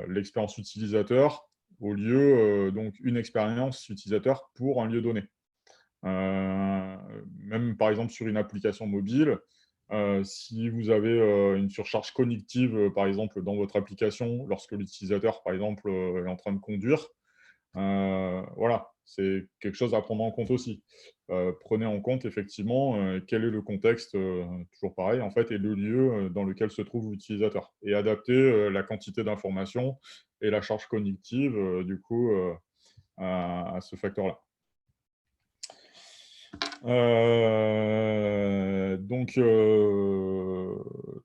l'expérience utilisateur au lieu donc une expérience utilisateur pour un lieu donné. Même par exemple sur une application mobile, si vous avez une surcharge cognitive, par exemple dans votre application, lorsque l'utilisateur, par exemple, est en train de conduire, voilà, c'est quelque chose à prendre en compte aussi. Prenez en compte effectivement quel est le contexte, toujours pareil en fait, et le lieu dans lequel se trouve l'utilisateur. Et adapter la quantité d'informations et la charge cognitive, du coup, à ce facteur-là.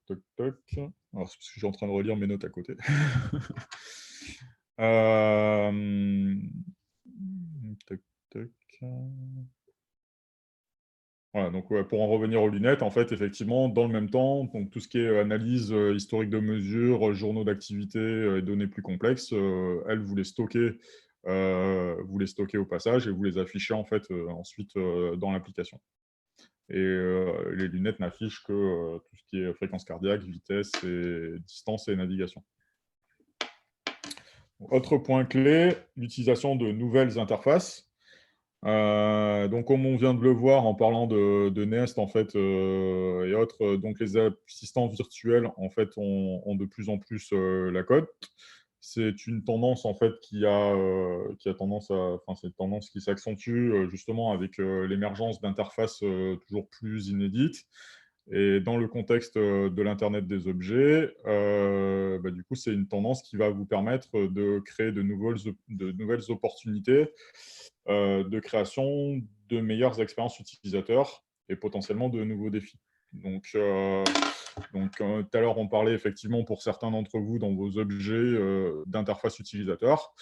Toc toc. Alors, c'est parce que je suis en train de relire mes notes à côté. Toc toc. Voilà, donc pour en revenir aux lunettes, en fait, effectivement, dans le même temps, donc tout ce qui est analyse historique de mesures, journaux d'activité et données plus complexes, elles, vous les stockez au passage et vous les affichez en fait ensuite dans l'application. Et les lunettes n'affichent que tout ce qui est fréquence cardiaque, vitesse, et distance et navigation. Autre point clé, l'utilisation de nouvelles interfaces. Donc, comme on vient de le voir en parlant de Nest en fait, et autres, donc les assistants virtuels en fait ont de plus en plus la cote. C'est une tendance en fait c'est une tendance qui s'accentue justement avec l'émergence d'interfaces toujours plus inédites. Et dans le contexte de l'Internet des objets, du coup, c'est une tendance qui va vous permettre de créer de nouvelles opportunités de création de meilleures expériences utilisateurs et potentiellement de nouveaux défis. Donc, tout à l'heure, on parlait effectivement pour certains d'entre vous dans vos objets d'interface utilisateur.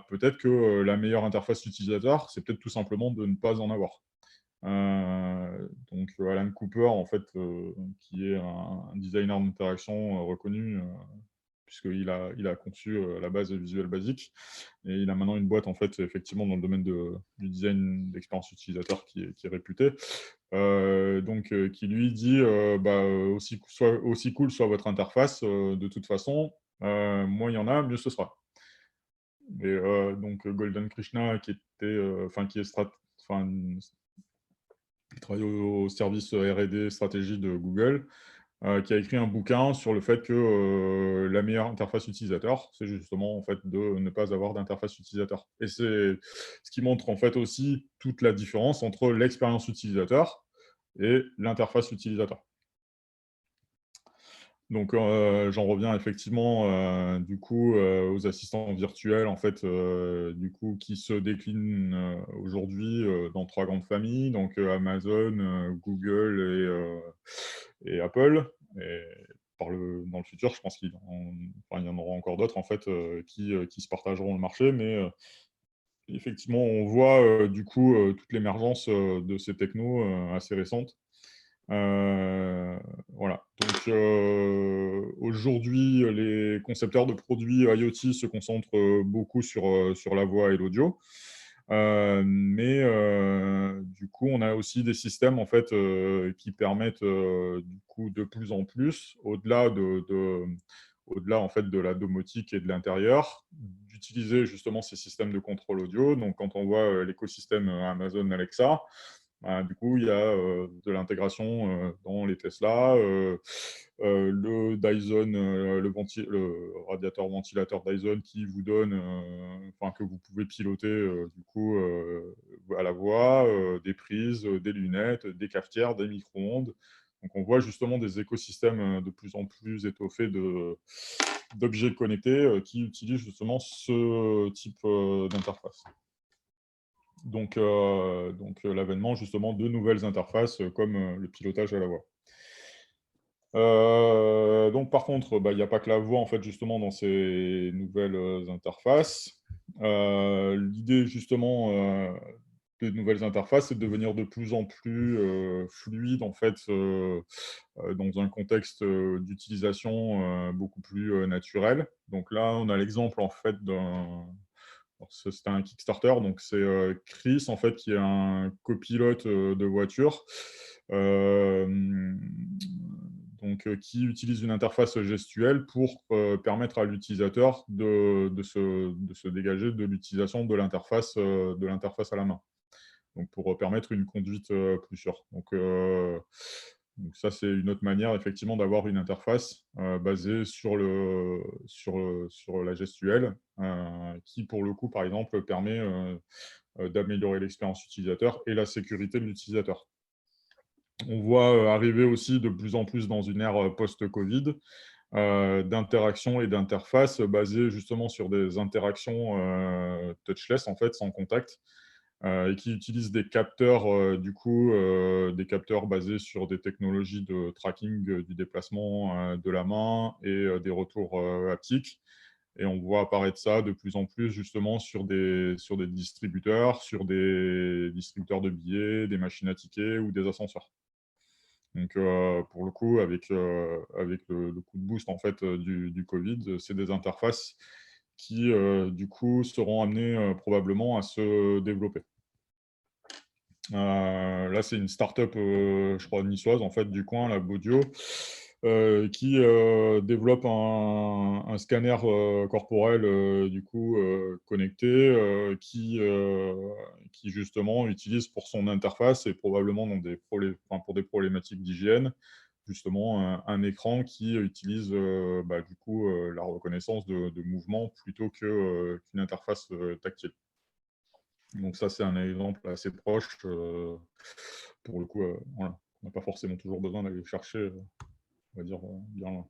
Peut-être que la meilleure interface utilisateur, c'est peut-être tout simplement de ne pas en avoir. Donc Alan Cooper, en fait, qui est un designer d'interaction reconnu, puisqu'il a conçu la base Visual Basic. Et il a maintenant une boîte, en fait, effectivement, dans le domaine du design d'expérience utilisateur qui est réputée. Qui lui dit aussi cool soit votre interface, de toute façon, moins il y en a, mieux ce sera. Et Golden Krishna, qui travaille au service R&D stratégie de Google, qui a écrit un bouquin sur le fait que la meilleure interface utilisateur, c'est justement en fait de ne pas avoir d'interface utilisateur. Et c'est ce qui montre en fait aussi toute la différence entre l'expérience utilisateur et l'interface utilisateur. Donc, j'en reviens effectivement aux assistants virtuels en fait, qui se déclinent aujourd'hui dans 3 grandes familles, donc Amazon, Google et Apple. Et dans le futur, je pense il y en aura encore d'autres en fait, qui se partageront le marché. Mais effectivement, on voit toute l'émergence de ces technos assez récentes. Voilà. Donc, aujourd'hui, les concepteurs de produits IoT se concentrent beaucoup sur la voix et l'audio. On a aussi des systèmes en fait, qui permettent de plus en plus, au-delà en fait, de la domotique et de l'intérieur, d'utiliser justement ces systèmes de contrôle audio. Donc, quand on voit l'écosystème Amazon Alexa, il y a de l'intégration dans les Tesla, le Dyson, le radiateur ventilateur Dyson qui vous donne, que vous pouvez piloter à la voix, des prises, des lunettes, des cafetières, des micro-ondes. Donc on voit justement des écosystèmes de plus en plus étoffés d'objets connectés qui utilisent justement ce type d'interface. L'avènement justement de nouvelles interfaces comme le pilotage à la voix. Par contre, il n'y a pas que la voix en fait justement dans ces nouvelles interfaces. L'idée justement des nouvelles interfaces, c'est de devenir de plus en plus fluide en fait dans un contexte d'utilisation beaucoup plus naturel. Donc là, on a l'exemple en fait c'était un Kickstarter, donc c'est Chris, en fait, qui est un copilote de voiture, qui utilise une interface gestuelle pour permettre à l'utilisateur de se dégager de l'utilisation de l'interface à la main. Donc pour permettre une conduite plus sûre. Donc ça, c'est une autre manière, effectivement, d'avoir une interface basée sur la gestuelle, qui, pour le coup, par exemple, permet d'améliorer l'expérience utilisateur et la sécurité de l'utilisateur. On voit arriver aussi de plus en plus dans une ère post-Covid d'interactions et d'interfaces basées justement sur des interactions touchless, en fait, sans contact, et qui utilisent des capteurs, des capteurs basés sur des technologies de tracking du déplacement de la main et des retours haptiques. Et on voit apparaître ça de plus en plus justement sur des distributeurs, de billets, des machines à tickets ou des ascenseurs. Donc, pour le coup, avec le coup de boost en fait, du Covid, c'est des interfaces qui, seront amenées probablement à se développer. Là, c'est une start-up, je crois, niçoise, en fait, du coin, la Bodio, qui développe un scanner corporel, connecté, qui justement utilise pour son interface et probablement pour des problématiques d'hygiène, justement, un écran qui utilise la reconnaissance de mouvement plutôt qu'une interface tactile. Donc ça, c'est un exemple assez proche. Pour le coup, voilà, on n'a pas forcément toujours besoin d'aller chercher, on va dire, bien loin.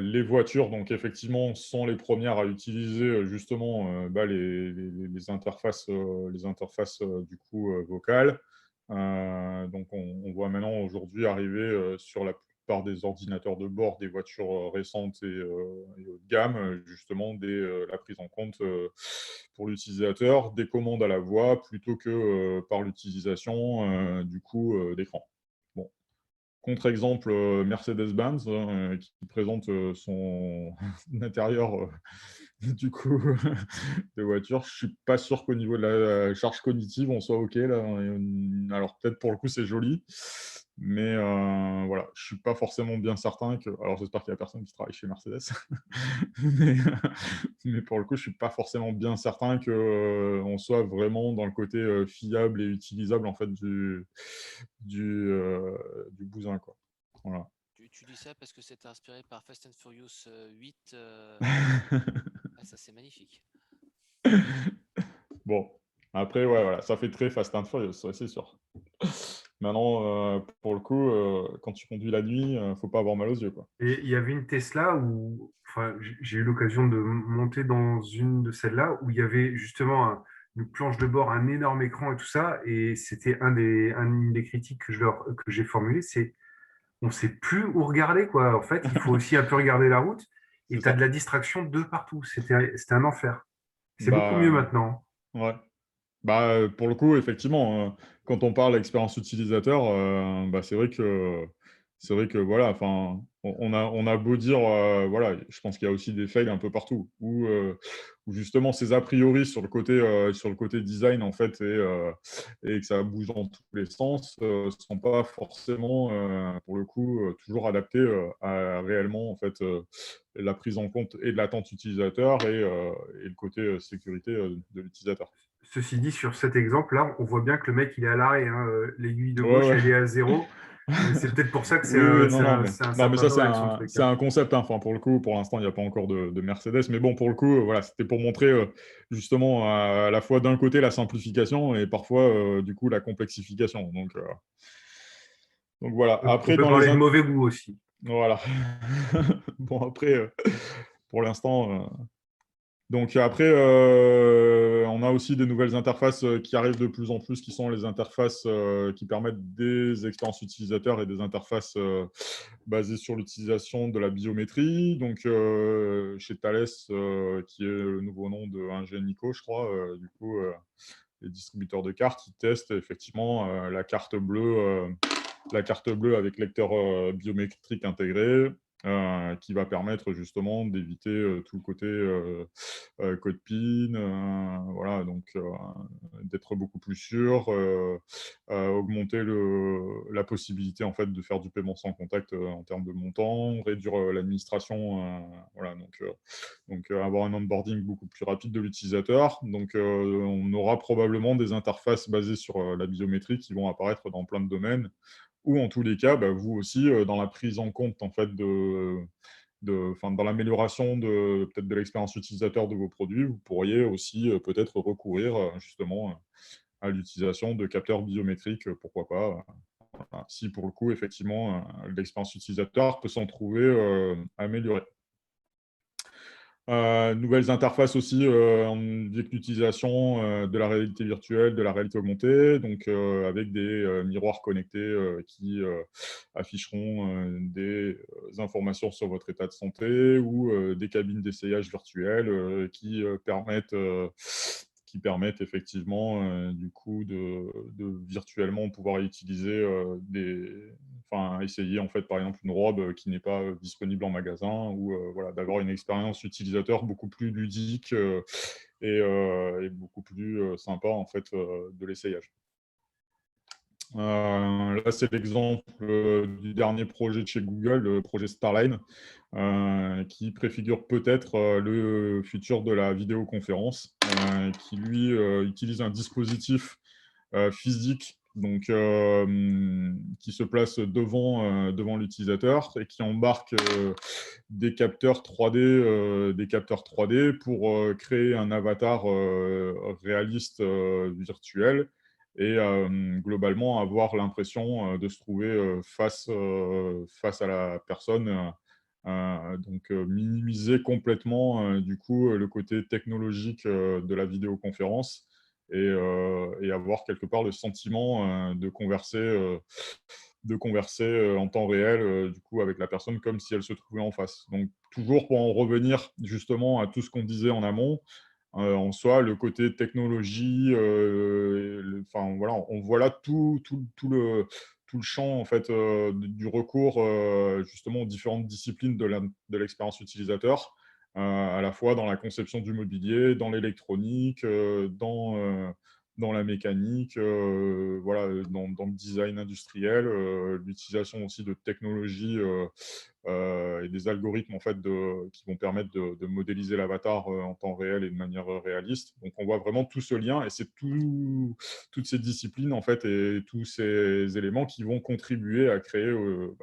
Les voitures, donc effectivement, sont les premières à utiliser justement les interfaces, vocales. Donc on voit maintenant aujourd'hui arriver sur la plupart des ordinateurs de bord des voitures récentes et haut de gamme, justement la prise en compte pour l'utilisateur des commandes à la voix plutôt que par l'utilisation d'écran. Bon, Contre-exemple, Mercedes-Benz, qui présente son intérieur du coup de voiture. Je suis pas sûr qu'au niveau de la charge cognitive, on soit OK là. Alors peut-être pour le coup, c'est joli, mais voilà, je suis pas forcément bien certain que alors j'espère qu'il y a personne qui travaille chez Mercedes, mais mais pour le coup, je suis pas forcément bien certain que, on soit vraiment dans le côté, fiable et utilisable en fait du bousin, quoi. Voilà. Tu dis ça parce que c'est inspiré par Fast and Furious 8. Ah, ça, c'est magnifique. Bon, après, ouais, voilà, ça fait très Fast and Furious, ça, c'est sûr. Maintenant, pour le coup, quand tu conduis la nuit, faut pas avoir mal aux yeux, quoi. Et il y avait une Tesla où, enfin, j'ai eu l'occasion de monter dans une de celles-là où il y avait justement une planche de bord, un énorme écran et tout ça. Et c'était une des critiques que j'ai formulées, c'est on ne sait plus où regarder, quoi. En fait, il faut aussi un peu regarder la route et C'est tu as de ça. la distraction de partout. C'était un enfer. C'est beaucoup mieux Bah, maintenant. ouais. Bah, pour le coup, effectivement, quand on parle expérience utilisateur, bah, c'est vrai que voilà, enfin, on a beau dire, voilà, je pense qu'il y a aussi des fails un peu partout où justement ces a priori sur le côté design, en fait et que ça bouge dans tous les sens, sont pas forcément, pour le coup, toujours adaptés, à réellement, en fait, la prise en compte et de l'attente utilisateur et le côté, sécurité, de l'utilisateur. Ceci dit, sur cet exemple-là, on voit bien que le mec, il est à l'arrêt, hein. L'aiguille de Ouais, gauche, ouais. elle est à zéro. C'est peut-être pour ça que Oui, oui, non, non, mais c'est un non, mais ça, c'est saltimbanque avec son un truc, c'est hein. un concept, hein. Enfin, pour le coup, pour l'instant, il n'y a pas encore de Mercedes, mais bon, pour le coup, voilà, c'était pour montrer, justement, à la fois, d'un côté, la simplification et parfois, du coup, la complexification. Donc voilà. On Après, peut dans les parler de int mauvais goût aussi. voilà. Bon, après, pour l'instant, donc après, on a aussi des nouvelles interfaces, qui arrivent de plus en plus, qui sont les interfaces, qui permettent des expériences utilisateurs et des interfaces, basées sur l'utilisation de la biométrie. Donc, chez Thales, qui est le nouveau nom de Ingenico, je crois, du coup, les distributeurs de cartes, ils testent effectivement, la carte bleue avec lecteur, biométrique intégré, qui va permettre justement d'éviter, tout le côté, code PIN, voilà, donc d'être beaucoup plus sûr, augmenter la possibilité en fait de faire du paiement sans contact, en termes de montant, réduire, l'administration, voilà, donc avoir un onboarding beaucoup plus rapide de l'utilisateur. Donc on aura probablement des interfaces basées sur, la biométrie qui vont apparaître dans plein de domaines ou en tous les cas, bah, vous aussi, dans la prise en compte en fait enfin, dans l'amélioration peut-être de l'expérience utilisateur de vos produits, vous pourriez aussi, peut-être recourir, justement, à l'utilisation de capteurs biométriques, pourquoi pas, voilà. Si pour le coup, effectivement, l'expérience utilisateur peut s'en trouver, améliorée. Nouvelles interfaces aussi, avec l'utilisation, de la réalité virtuelle, de la réalité augmentée, donc avec des, miroirs connectés, qui, afficheront, des, informations sur votre état de santé ou, des cabines d'essayage virtuelles, qui permettent effectivement, du coup de virtuellement pouvoir utiliser, enfin, essayer en fait, par exemple, une robe, qui n'est pas, disponible en magasin ou, voilà, d'avoir une expérience utilisateur beaucoup plus ludique, et beaucoup plus, sympa en fait, de l'essayage. Là, c'est l'exemple, du dernier projet de chez Google, le projet Starline, qui préfigure peut-être, le futur de la vidéoconférence, qui lui, utilise un dispositif physique, donc qui se place devant l'utilisateur et qui embarque, des capteurs 3D pour, créer un avatar, réaliste, virtuel et globalement avoir l'impression, de se trouver, face à la personne, donc minimiser complètement, du coup, le côté technologique, de la vidéoconférence et avoir quelque part le sentiment, de converser, en temps réel, du coup avec la personne comme si elle se trouvait en face. Donc toujours pour en revenir justement à tout ce qu'on disait en amont, en soi le côté technologie, enfin voilà, on voit là tout le champ en fait, du recours justement aux différentes disciplines de l'expérience utilisateur, à la fois dans la conception du mobilier, dans l'électronique, dans la mécanique, voilà, dans le design industriel, l'utilisation aussi de technologies et des algorithmes en fait, qui vont permettre de modéliser l'avatar en temps réel et de manière réaliste. Donc on voit vraiment tout ce lien et c'est toutes ces disciplines en fait, et tous ces éléments qui vont contribuer à créer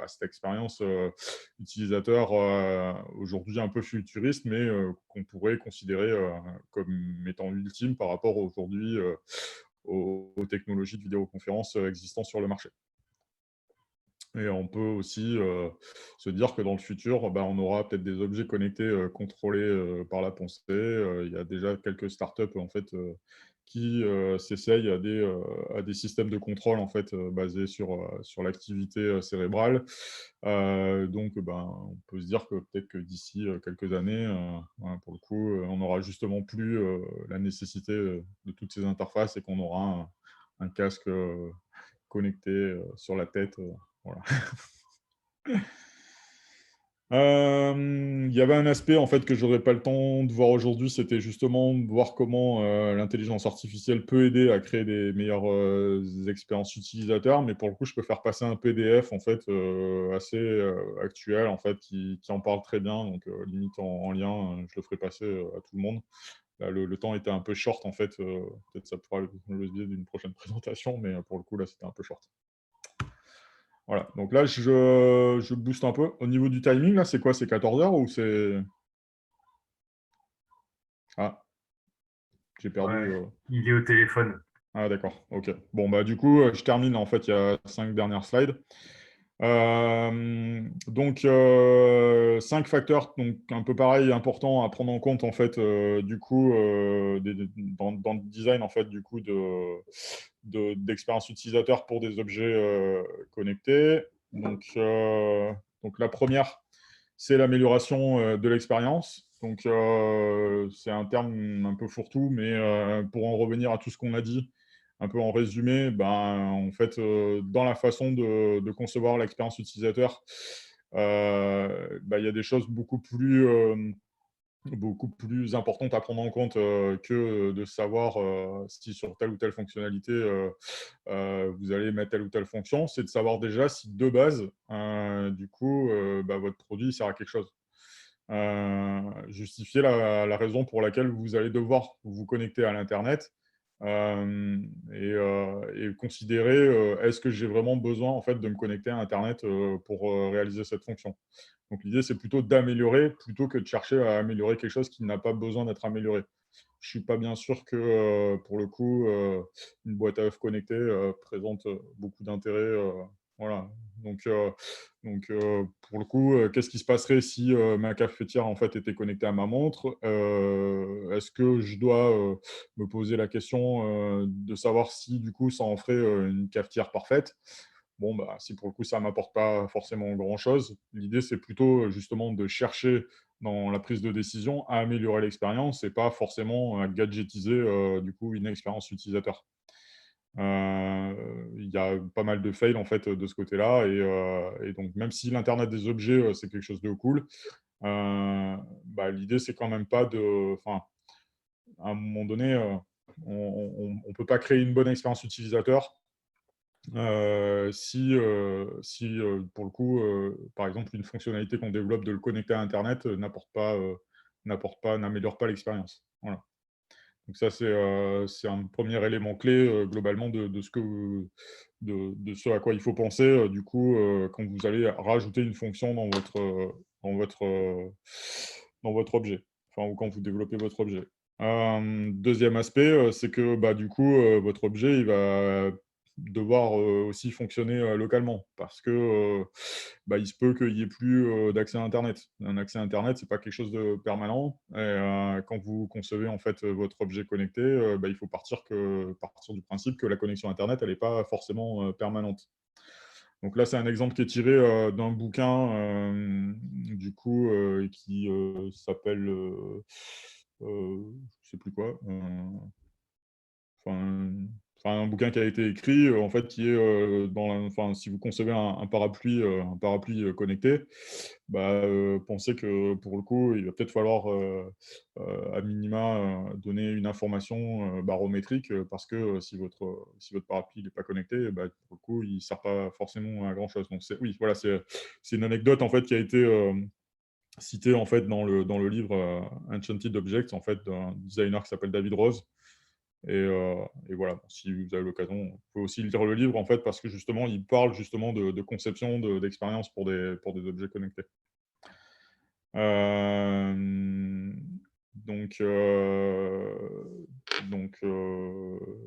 cette expérience utilisateur aujourd'hui un peu futuriste, mais qu'on pourrait considérer comme étant ultime par rapport aujourd'hui aux technologies de vidéoconférence existantes sur le marché. Et on peut aussi se dire que dans le futur, on aura peut-être des objets connectés contrôlés par la pensée. Il y a déjà quelques startups en fait, qui s'essayent à des systèmes de contrôle en fait, basés sur l'activité cérébrale. Donc, on peut se dire que peut-être que d'ici quelques années, voilà, pour le coup, on n'aura justement plus la nécessité de toutes ces interfaces et qu'on aura un casque connecté sur la tête. Voilà. Il y avait un aspect en fait que j'aurais pas le temps de voir aujourd'hui, c'était justement de voir comment l'intelligence artificielle peut aider à créer des meilleures expériences utilisateurs, mais pour le coup, je peux faire passer un PDF en fait assez actuel en fait qui en parle très bien, donc limite en lien, je le ferai passer à tout le monde. Là, le temps était un peu short en fait, peut-être ça pourra le biais d'une prochaine présentation, mais pour le coup là, c'était un peu short. Voilà, donc là, je booste un peu. Au niveau du timing, là, c'est quoi? C'est 14 heures ou c'est... Ah, j'ai perdu... Ouais, il est au téléphone. Ah, d'accord, ok. Bon, du coup, je termine. En fait, il y a 5 dernières slides. Donc, 5 facteurs, donc un peu pareil, importants à prendre en compte, en fait, du coup, dans le design, en fait, du coup, d'expérience utilisateur pour des objets connectés. Donc, la première, c'est l'amélioration de l'expérience. Donc, c'est un terme un peu fourre-tout, mais pour en revenir à tout ce qu'on a dit, un peu en résumé, en fait, dans la façon de concevoir l'expérience utilisateur, il y a des choses beaucoup plus importantes à prendre en compte que de savoir si sur telle ou telle fonctionnalité, vous allez mettre telle ou telle fonction. C'est de savoir déjà si de base, du coup, votre produit sert à quelque chose. Justifier la raison pour laquelle vous allez devoir vous connecter à l'internet, et considérer est-ce que j'ai vraiment besoin en fait de me connecter à internet pour réaliser cette fonction. Donc l'idée c'est plutôt d'améliorer plutôt que de chercher à améliorer quelque chose qui n'a pas besoin d'être amélioré. Je suis pas bien sûr que pour le coup une boîte à œufs connectée présente beaucoup d'intérêt, voilà. Donc, pour le coup, qu'est-ce qui se passerait si ma cafetière en fait était connectée à ma montre? Est-ce que je dois me poser la question de savoir si du coup ça en ferait une cafetière parfaite? Bon, si pour le coup ça m'apporte pas forcément grand-chose, l'idée c'est plutôt justement de chercher dans la prise de décision à améliorer l'expérience et pas forcément à gadgetiser du coup une expérience utilisateur. Il y a pas mal de fails en fait de ce côté-là et donc même si l'internet des objets, c'est quelque chose de cool, l'idée c'est quand même pas de enfin, à un moment donné, on peut pas créer une bonne expérience utilisateur, si pour le coup, par exemple une fonctionnalité qu'on développe de le connecter à internet, n'améliore pas l'expérience. Voilà. Donc ça, c'est un premier élément clé, globalement de ce à quoi il faut penser, du coup, quand vous allez rajouter une fonction dans votre, heu, dans votre objet, enfin, ou quand vous développez votre objet. 2e aspect, c'est que, du coup, votre objet, il va devoir, aussi fonctionner, localement parce que, il se peut qu'il y ait plus, d'accès à internet. Un accès à internet, c'est pas quelque chose de permanent et quand vous concevez, en fait, votre objet connecté, il faut partir du principe que la connexion internet, elle est pas forcément, permanente. Donc là, c'est un exemple qui est tiré, d'un bouquin, du coup, qui, s'appelle, je sais plus quoi, enfin, un bouquin qui a été écrit, en fait, qui est, si vous concevez un parapluie, connecté, bah, pensez que, pour le coup, il va peut-être falloir, à minima, donner une information, barométrique, parce que, si votre parapluie n'est pas connecté, bah, pour le coup, il ne sert pas forcément à grand chose. Donc oui, voilà, c'est une anecdote, en fait, qui a été, citée, en fait, dans le livre, Enchanted Objects, en fait, d'un designer qui s'appelle David Rose. Et voilà, bon, si vous avez l'occasion, vous pouvez aussi lire le livre, en fait, parce que justement, il parle justement de conception, d'expérience pour des objets connectés. Hem, donc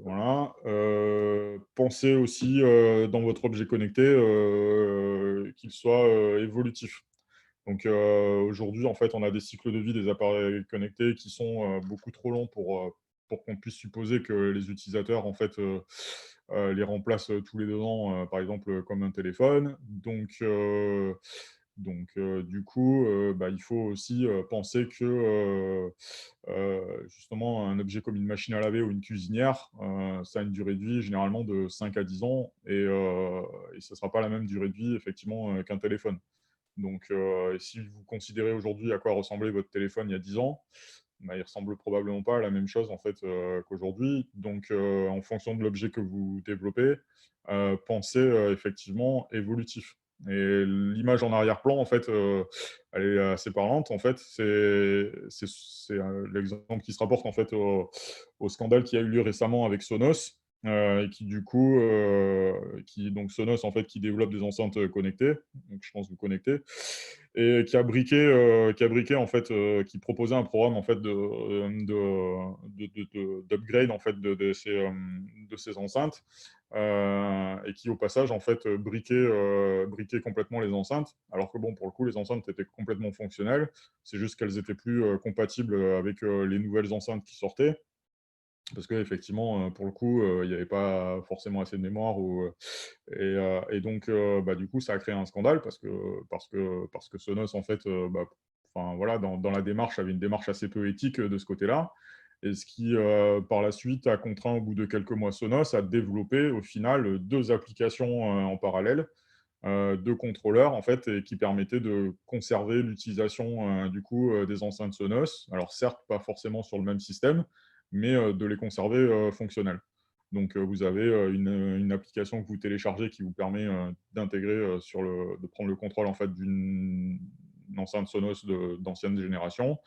voilà. Pensez aussi, dans votre objet connecté, qu'il soit, évolutif. Donc aujourd'hui, en fait, on a des cycles de vie des appareils connectés qui sont, beaucoup trop longs pour qu'on puisse supposer que les utilisateurs, en fait, les remplacent, tous les 2 ans, par exemple, comme un téléphone. Donc du coup, bah, il faut aussi, penser que, justement, un objet comme une machine à laver ou une cuisinière, ça a une durée de vie généralement de 5 à 10 ans, et ce ne sera pas la même durée de vie, effectivement, qu'un téléphone. Donc, si vous considérez aujourd'hui à quoi ressemblait votre téléphone il y a 10 ans, bah, il ressemble probablement pas à la même chose, en fait, qu'aujourd'hui. Donc, en fonction de l'objet que vous développez, pensez, effectivement évolutif. Et l'image en arrière-plan, en fait, elle est assez parlante. En fait, c'est l'exemple qui se rapporte, en fait, au scandale qui a eu lieu récemment avec Sonos, et qui du coup, donc Sonos, en fait, qui développe des enceintes, connectées, donc je pense que vous connectez, et qui a briqué, en fait, qui proposait un programme, en fait, d'upgrade, en fait, de ces enceintes, et qui, au passage, en fait, briquait complètement les enceintes. Alors que bon, pour le coup, les enceintes étaient complètement fonctionnelles. C'est juste qu'elles étaient plus, compatibles, avec, les nouvelles enceintes qui sortaient. Parce qu'effectivement, pour le coup, il n'y avait pas forcément assez de mémoire, et donc, bah, du coup, ça a créé un scandale parce que Sonos, en fait, bah, enfin, voilà, dans la démarche, avait une démarche assez peu éthique, de ce côté-là, et ce qui, par la suite, a contraint, au bout de quelques mois, Sonos à développer, au final, 2 applications, en parallèle, 2 contrôleurs, en fait, et qui permettaient de conserver l'utilisation, du coup, des enceintes Sonos. Alors certes, pas forcément sur le même système, mais de les conserver, fonctionnels. Donc vous avez, une application que vous téléchargez qui vous permet, d'intégrer, de prendre le contrôle, en fait, d'une enceinte Sonos d'ancienne génération,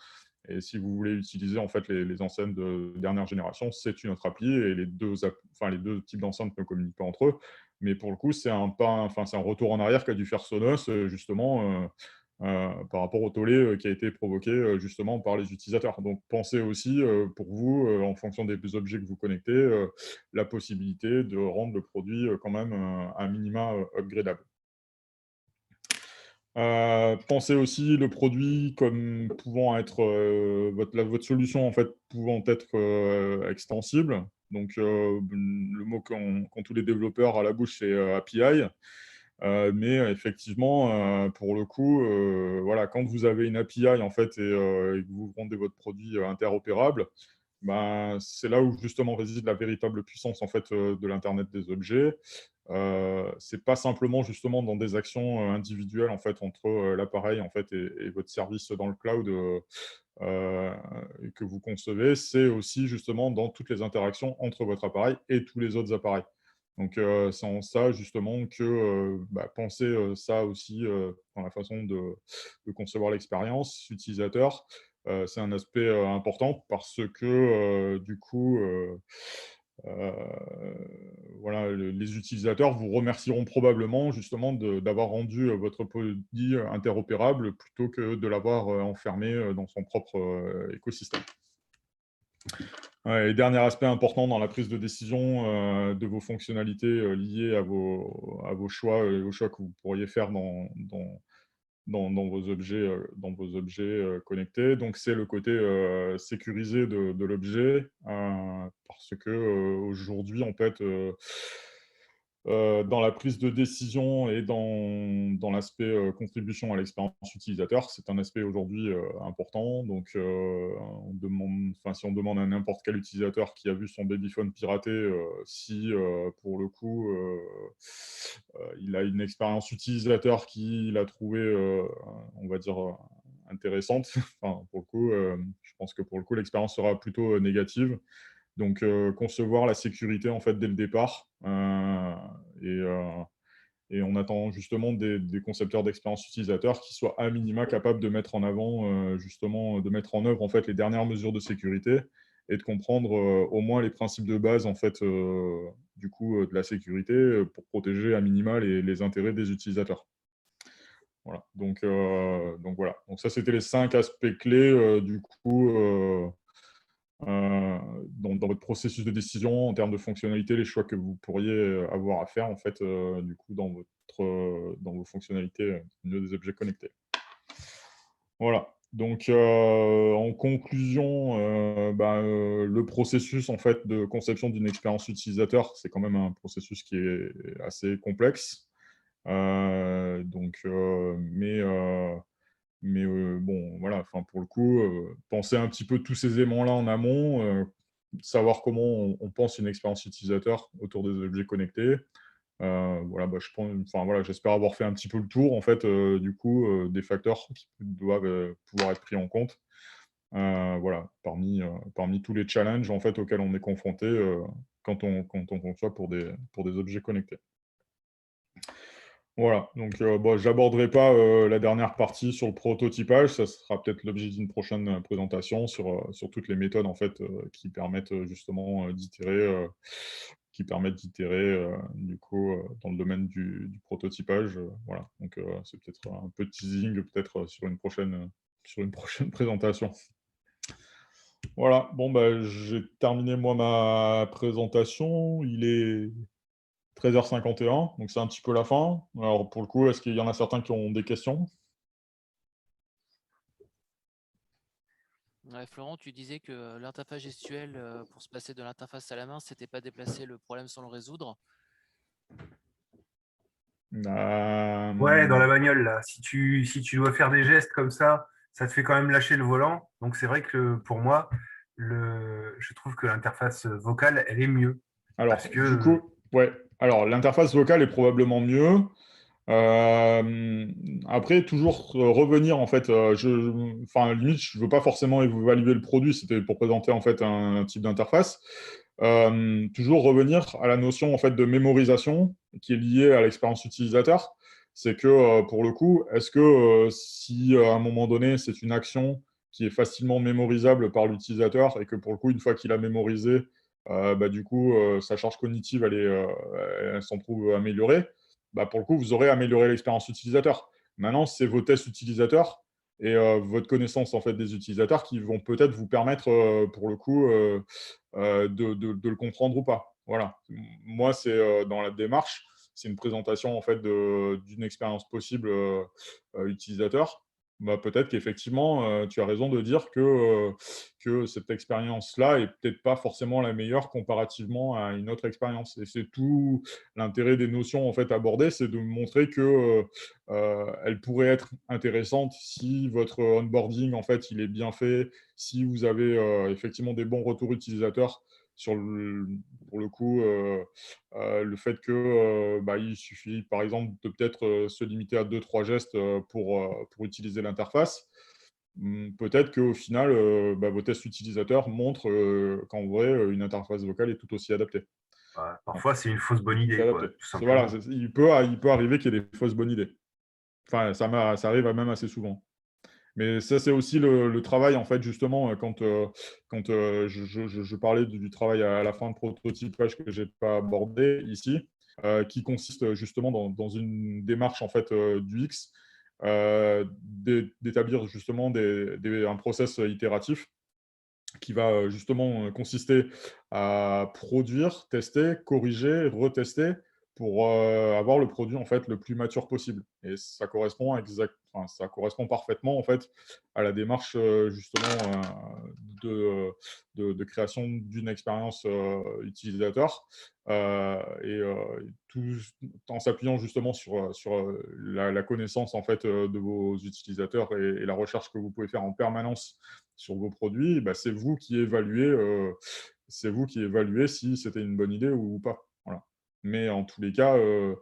et si vous voulez utiliser, en fait, les enceintes de dernière génération, c'est une autre appli, et les 2 types d'enceintes ne communiquent pas entre eux. Mais pour le coup, c'est un retour en arrière qu'a dû faire Sonos, justement, par rapport au tollé, qui a été provoqué, justement par les utilisateurs. Donc pensez aussi, pour vous, en fonction des objets que vous connectez, la possibilité de rendre le produit, quand même, à minima, upgradable. Pensez aussi le produit comme pouvant être, votre solution, en fait, pouvant être, extensible. Donc, le mot qu'ont tous les développeurs à la bouche, c'est, API. Mais effectivement, pour le coup, voilà, quand vous avez une API, en fait, et que vous rendez votre produit, interopérable, ben, c'est là où justement réside la véritable puissance, en fait, de l'internet des objets. C'est pas simplement justement dans des actions, individuelles, en fait, entre, l'appareil, en fait, et votre service dans le cloud, heu, que vous concevez. C'est aussi justement dans toutes les interactions entre votre appareil et tous les autres appareils. Donc c'est en ça justement que, bah, penser, ça aussi, dans la façon de concevoir l'expérience utilisateur, c'est un aspect, important, parce que, du coup, voilà, les utilisateurs vous remercieront probablement justement d'avoir rendu, votre produit, interopérable, plutôt que de l'avoir, enfermé, dans son propre, écosystème. Ouais, et dernier aspect important dans la prise de décision, de vos fonctionnalités, liées à vos choix, aux choix que vous pourriez faire dans vos objets, connectés. Donc c'est le côté, sécurisé de l'objet, parce que, aujourd'hui, en fait, dans la prise de décision et dans l'aspect contribution à l'expérience utilisateur. C'est un aspect aujourd'hui important. Donc, si on demande à n'importe quel utilisateur qui a vu son babyphone piraté si, pour le coup, il a une expérience utilisateur qu'il a trouvée, on va dire, intéressante, enfin, pour le coup, je pense que pour le coup, l'expérience sera plutôt négative. Donc, concevoir la sécurité, en fait, dès le départ. Et on attend justement des concepteurs d'expérience utilisateur qui soient à minima capables de mettre en avant, justement, de mettre en œuvre, en fait, les dernières mesures de sécurité et de comprendre au moins les principes de base, en fait, du coup, de la sécurité pour protéger à minima les intérêts des utilisateurs. Voilà. Donc voilà. Donc ça, c'était les 5 aspects clés, du coup, dans votre processus de décision, en termes de fonctionnalités, les choix que vous pourriez avoir à faire, en fait, du coup, dans vos fonctionnalités au niveau des objets connectés. Voilà. Donc, en conclusion, le processus, en fait, de conception d'une expérience utilisateur, c'est quand même un processus qui est assez complexe. Bon, voilà, enfin, pour le coup, penser un petit peu tous ces éléments-là en amont, savoir comment on pense une expérience utilisateur autour des objets connectés. Voilà, je pense, enfin, voilà, j'espère avoir fait un petit peu le tour, en fait, du coup, des facteurs qui doivent pouvoir être pris en compte. Voilà, parmi tous les challenges, en fait, auxquels on est confronté quand on conçoit pour des objets connectés. Voilà, donc j'aborderai pas la dernière partie sur le prototypage. Ça sera peut-être l'objet d'une prochaine présentation sur toutes les méthodes en fait qui permettent justement d'itérer du coup dans le domaine du prototypage. Voilà, donc c'est peut-être un peu de teasing peut-être sur une prochaine présentation. Voilà, bon j'ai terminé moi ma présentation. Il est 13h51, donc c'est un petit peu la fin. Alors pour le coup, est-ce qu'il y en a certains qui ont des questions? Ouais, Florent, tu disais que l'interface gestuelle, pour se passer de l'interface à la main, c'était pas déplacer le problème sans le résoudre. Ouais, dans la Euh, bagnole, là, si tu dois faire des gestes comme ça te fait quand même lâcher le volant. Donc c'est vrai que pour moi, je trouve que l'interface vocale, elle est mieux. Parce alors, du que, coup, ouais. Alors, l'interface vocale est probablement mieux. Après, toujours revenir, en fait, enfin, limite, je veux pas forcément évaluer le produit, c'était pour présenter, en fait, un type d'interface. Toujours revenir à la notion, en fait, de mémorisation qui est liée à l'expérience utilisateur. C'est que, pour le coup, est-ce que si à un moment donné, c'est une action qui est facilement mémorisable par l'utilisateur et que, pour le coup, une fois qu'il a mémorisé, du coup, sa charge cognitive, elle s'en trouve améliorée, pour le coup, vous aurez amélioré l'expérience utilisateur. Maintenant, c'est vos tests utilisateurs et votre connaissance en fait, des utilisateurs qui vont peut-être vous permettre, pour le coup, de le comprendre ou pas. Voilà. Moi, c'est dans la démarche, c'est une présentation en fait, d'une expérience possible utilisateur. Peut-être qu'effectivement, tu as raison de dire que cette expérience-là est peut-être pas forcément la meilleure comparativement à une autre expérience. Et c'est tout l'intérêt des notions en fait abordées, c'est de montrer que elles pourraient être intéressantes si votre onboarding en fait il est bien fait, si vous avez effectivement des bons retours utilisateurs sur pour le coup le fait que il suffit par exemple de peut-être se limiter à 2-3 gestes pour utiliser l'interface. Peut-être qu'au final, vos tests utilisateurs montrent qu'en vrai, une interface vocale est tout aussi adaptée. bah, Enfin, parfois, c'est une fausse bonne idée, quoi, adapté. tout Voilà, simplement. il peut arriver qu'il y ait des fausses bonnes idées. Enfin, ça arrive même assez souvent. Mais ça, c'est aussi le travail, en fait, justement, quand je parlais du travail à la fin de prototypage que je n'ai pas abordé ici, qui consiste justement dans une démarche, en fait, du X, d'établir justement un process itératif qui va justement consister à produire, tester, corriger, retester pour avoir le produit en fait le plus mature possible. Et ça correspond parfaitement en fait à la démarche justement de création d'une expérience utilisateur tout en s'appuyant justement sur la connaissance en fait de vos utilisateurs et la recherche que vous pouvez faire en permanence sur vos produits. Bah, c'est vous qui évaluez si c'était une bonne idée ou pas. Voilà. Mais en tous les cas, heu,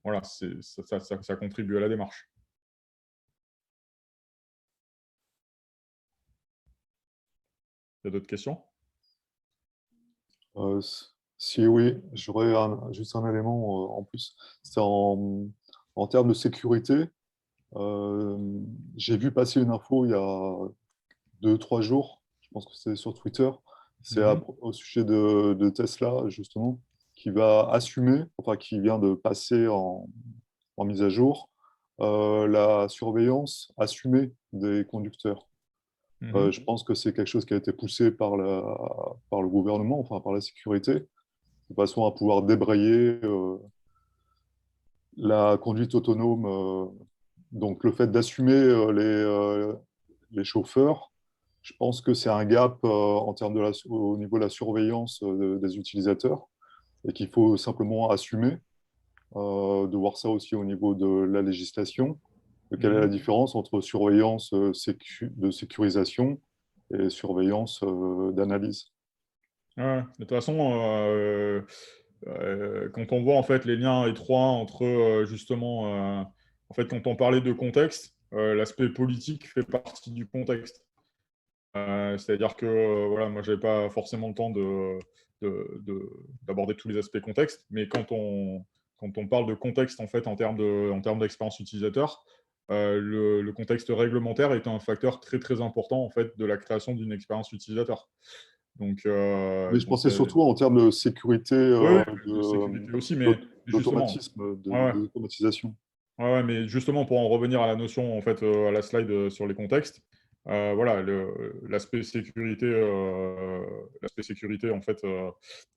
voilà, ça contribue à la démarche. Il y a d'autres questions? Si oui, j'aurais juste un élément en plus. C'est en termes de sécurité. Euh, j'ai vu passer une info il y a 2, 3 jours, je pense que c'est sur Twitter, c'est Mmh. au sujet de Tesla, justement, qui va assumer, enfin qui vient de passer en mise à jour, la surveillance assumée des conducteurs. Mmh. Je pense que c'est quelque chose qui a été poussé par le gouvernement, enfin par la sécurité, de façon à pouvoir débrayer la conduite autonome. Donc le fait d'assumer les chauffeurs, je pense que c'est un gap en termes au niveau de la surveillance des utilisateurs et qu'il faut simplement assumer, de voir ça aussi au niveau de la législation. Quelle est la Mmh. différence entre surveillance de sécurisation et surveillance d'analyse? Ouais, de toute façon, quand on voit en fait les liens étroits entre justement, en fait, quand on parlait de contexte, l'aspect politique fait partie du contexte. C'est-à-dire que voilà, moi, j'avais pas forcément le temps d'aborder tous les aspects contexte, mais quand on parle de contexte en fait en termes d'expérience utilisateur, le contexte réglementaire est un facteur très très important en fait de la création d'une expérience utilisateur. Donc, Mais je pensais surtout en termes de sécurité, oui, de sécurité aussi, mais justement, d'automatisme, ouais, ouais. d'automatisation. Ouais, ouais, mais justement, pour en revenir à la notion, en fait, à la slide sur les contextes, voilà, l'aspect sécurité, en fait,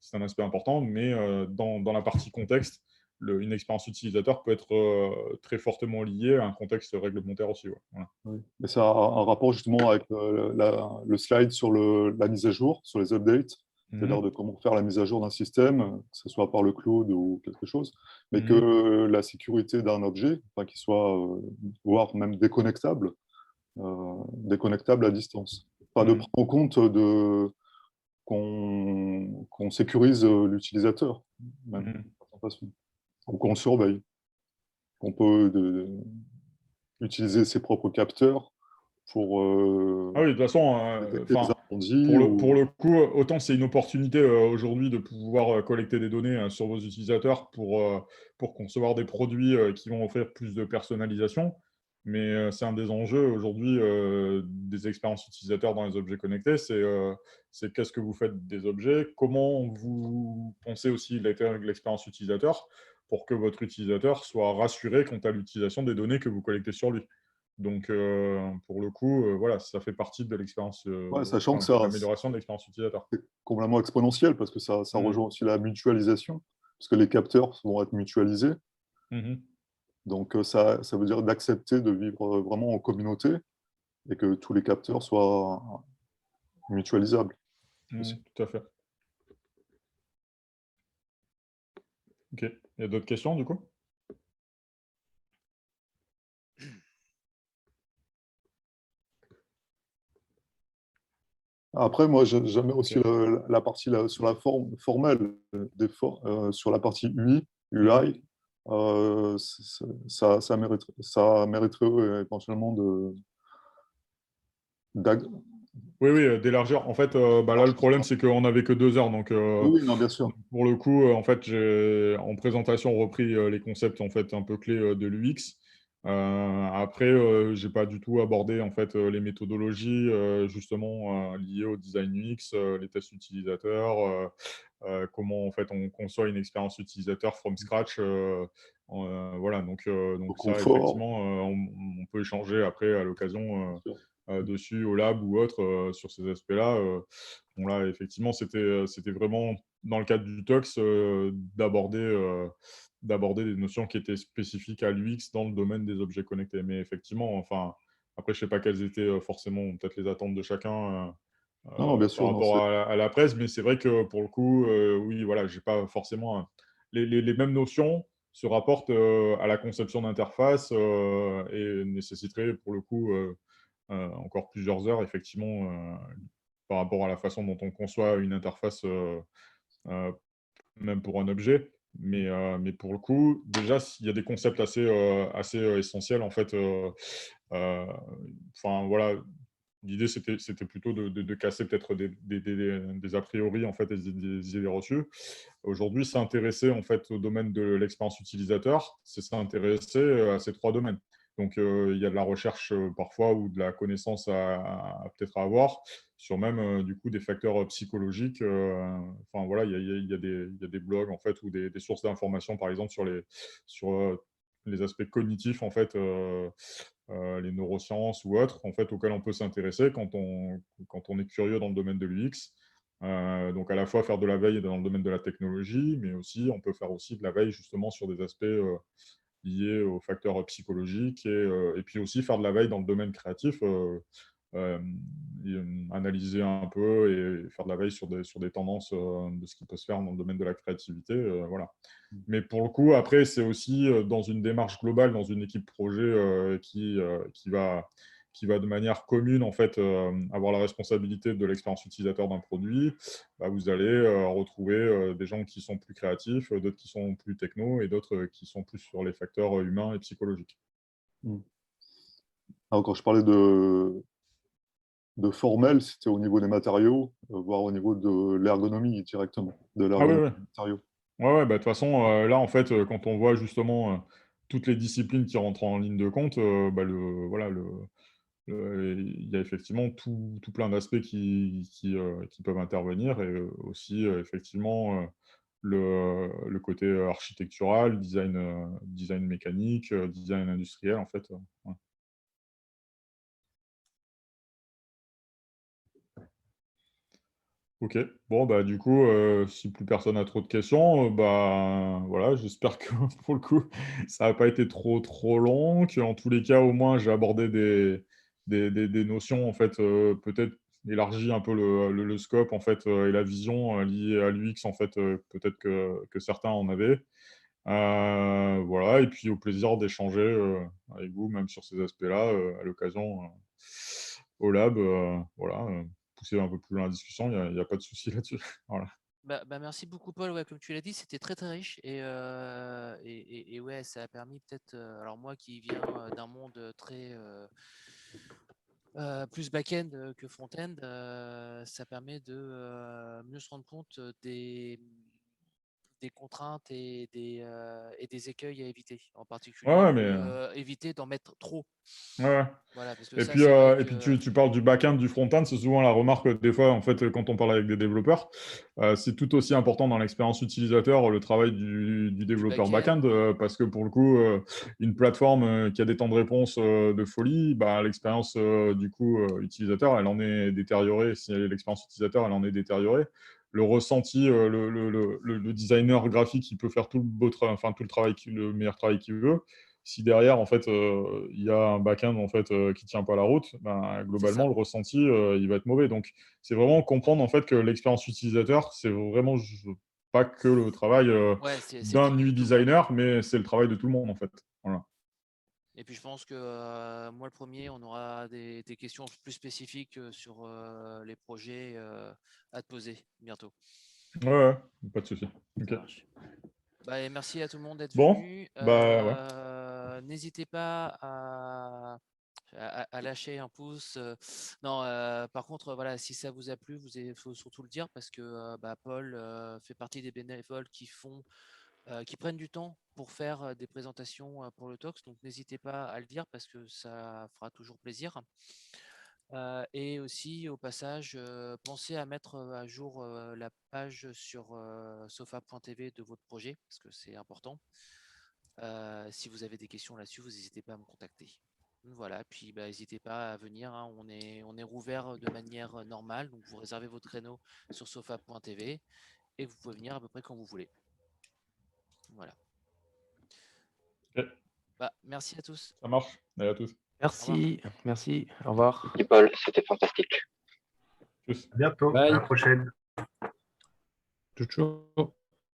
c'est un aspect important, mais dans la partie contexte, une expérience utilisateur peut être très fortement liée à un contexte réglementaire aussi. Ouais, voilà. Oui. Mais ça a un rapport justement avec le slide sur la mise à jour, sur les updates, c'est-à-dire Mhm. de comment faire la mise à jour d'un système, que ce soit par le cloud ou quelque chose, mais Mhm. que la sécurité d'un objet, enfin, qu'il soit, voire même déconnectable à distance. Enfin, de Mhm. prendre en compte qu'on sécurise l'utilisateur, même, Mhm. de certaine façon, ou qu'on le surveille, qu'on peut utiliser ses propres capteurs pour Ah oui, de toute façon, détecter des enfin, incendies pour ou... le coup, autant c'est une opportunité aujourd'hui de pouvoir collecter des données sur vos utilisateurs pour concevoir des produits qui vont offrir plus de personnalisation. Mais c'est un des enjeux aujourd'hui des expériences utilisateurs dans les objets connectés, c'est qu'est-ce que vous faites des objets, comment vous pensez aussi l'expérience utilisateur pour que votre utilisateur soit rassuré quant à l'utilisation des données que vous collectez sur lui. Donc, pour le coup, voilà, ça fait partie de l'expérience, Ouais, sachant que enfin, de l'amélioration de l'expérience utilisateur. c'est complètement exponentiel parce que ça Mmh. rejoint aussi la mutualisation, parce que les capteurs vont être mutualisés. Mmh. Donc, ça veut dire d'accepter de vivre vraiment en communauté et que tous les capteurs soient mutualisables Mmh, aussi. tout à fait. OK. Il y a d'autres questions, du coup? Après, moi, j'aime aussi OK. la partie sur la forme formelle, sur la partie UI, Mmh. UI, ça mériterait éventuellement d'ag- Oui, oui, d'élargir. En fait, bah, là, le d'élargir problème, ça. c'est qu'on n'avait que 2 heures, donc Oui, oui, non, bien sûr. pour le coup, en fait, j'ai, en présentation, repris les concepts en fait un peu clés de l'UX. Après, j'ai pas du tout abordé en fait les méthodologies justement liées au design UX, les tests utilisateurs, comment en fait on conçoit une expérience utilisateur from scratch. Voilà, Au donc ça, confort, effectivement, on peut échanger après à bien l'occasion sûr. dessus au lab ou autre sur ces aspects-là. Bon là, effectivement, c'était vraiment dans le cadre du TOX, d'aborder des notions qui étaient spécifiques à l'UX dans le domaine des objets connectés. Mais effectivement, enfin, après, je ne sais pas quelles étaient forcément peut-être les attentes de chacun Non, non, bien par sûr, non, rapport à la presse, mais c'est vrai que pour le coup, oui, voilà, j'ai pas forcément les mêmes notions se rapportent à la conception d'interface et nécessiteraient pour le coup encore plusieurs heures, effectivement, par rapport à la façon dont on conçoit une interface, euh, même pour un objet. Mais pour le coup, déjà, il y a des concepts assez essentiels, en fait. Euh, Enfin, voilà, l'idée, c'était plutôt de casser peut-être des a priori, en fait, et des idées reçues. Aujourd'hui, s'intéresser, en fait, au domaine de l'expérience utilisateur, c'est s'intéresser à ces trois domaines. Donc, il y a de la recherche parfois ou de la connaissance peut-être à avoir sur même, du coup, des facteurs psychologiques. Enfin, voilà, il y a des blogs, en fait, ou des sources d'informations, par exemple, sur les aspects cognitifs, en fait, les neurosciences ou autres, en fait, auxquels on peut s'intéresser quand on est curieux dans le domaine de l'UX. Donc, à la fois faire de la veille dans le domaine de la technologie, mais aussi, on peut faire aussi de la veille, justement, sur des aspects liés aux facteurs psychologiques et puis aussi faire de la veille dans le domaine créatif. euh, Analyser un peu et faire de la veille sur des tendances de ce qui peut se faire dans le domaine de la créativité. Voilà. Mais pour le coup, après, c'est aussi dans une démarche globale, dans une équipe projet qui va de manière commune en fait avoir la responsabilité de l'expérience utilisateur d'un produit. Bah, vous allez retrouver des gens qui sont plus créatifs, d'autres qui sont plus techno et d'autres qui sont plus sur les facteurs humains et psychologiques. Mm. Alors, quand je parlais de formel, c'était au niveau des matériaux, voire au niveau de l'ergonomie directement, de Ah oui, l'ergonomie oui. des matériaux. Ouais, ouais, bah, de toute façon, là, en fait, quand on voit justement toutes les disciplines qui rentrent en ligne de compte, bah, voilà, il y a effectivement tout plein d'aspects qui peuvent intervenir et aussi, effectivement, le côté architectural, design mécanique, design industriel, en fait. Ouais. Ok, bon, bah, du coup, si plus personne n'a trop de questions, bah, voilà, j'espère que pour le coup, ça n'a pas été trop long, qu'en tous les cas, au moins, j'ai abordé des notions, en fait, peut-être élargi un peu le scope, en fait, et la vision liée à l'UX, en fait, peut-être que certains en avaient. Voilà, et puis au plaisir d'échanger avec vous, même sur ces aspects-là, à l'occasion, au lab, voilà. Pousser un peu plus loin la discussion, il y a pas de souci là-dessus. Voilà. Merci beaucoup, Paul. Ouais, comme tu l'as dit, c'était très très riche et ouais, ça a permis peut-être. Alors moi qui viens d'un monde très plus back-end que front-end, ça permet de mieux se rendre compte des contraintes et des écueils à éviter. En Ouais, particulier, ouais, mais éviter d'en mettre trop. ouais, ouais. Voilà, parce que Et ça, puis, c'est vrai et puis que tu parles du back-end, du front-end, c'est souvent la remarque des fois, en fait, quand on parle avec des développeurs, c'est tout aussi important dans l'expérience utilisateur, le travail du du développeur back-end, back-end, parce que pour le coup, une plateforme qui a des temps de réponse de folie, bah, l'expérience du coup utilisateur, elle en est détériorée. Si l'expérience utilisateur, elle en est détériorée, le ressenti, le designer graphique, il peut faire tout le beau enfin tout le travail, le meilleur travail qu'il veut. Si derrière, en fait, il y a un back-end en fait, qui tient pas la route, ben, c'est globalement, ça. le ressenti, il va être mauvais. Donc, c'est vraiment comprendre en fait que l'expérience utilisateur, c'est vraiment pas que le travail Ouais, c'est le d'un travail de UI tout le monde. designer, mais c'est le travail de tout le monde en fait. Voilà. Et puis je pense que moi le premier, on aura des questions plus spécifiques sur les projets à te poser bientôt. Ouais, ouais, pas de souci. Ça Ok. marche. Bah, et merci à tout le monde d'être Bon, venu. bah ouais. N'hésitez pas à lâcher un pouce. Non, par contre, voilà, si ça vous a plu, il faut surtout le dire parce que Paul fait partie des bénévoles qui prennent du temps pour faire des présentations pour le Tox. Donc n'hésitez pas à le dire parce que ça fera toujours plaisir. Et aussi, au passage, pensez à mettre à jour la page sur sofa.tv de votre projet, parce que c'est important. Si vous avez des questions là-dessus, vous n'hésitez pas à me contacter. Voilà, puis n'hésitez pas à venir, hein, on est rouvert de manière normale, donc vous réservez votre créneau sur sofa.tv et vous pouvez venir à peu près quand vous voulez. Voilà. Ok. Bah, merci à tous. Ça marche. Allez à tous. Merci, merci. Au revoir. Merci Paul, c'était fantastique. Tchuss. À bientôt. Bye. À la prochaine. Ciao, ciao.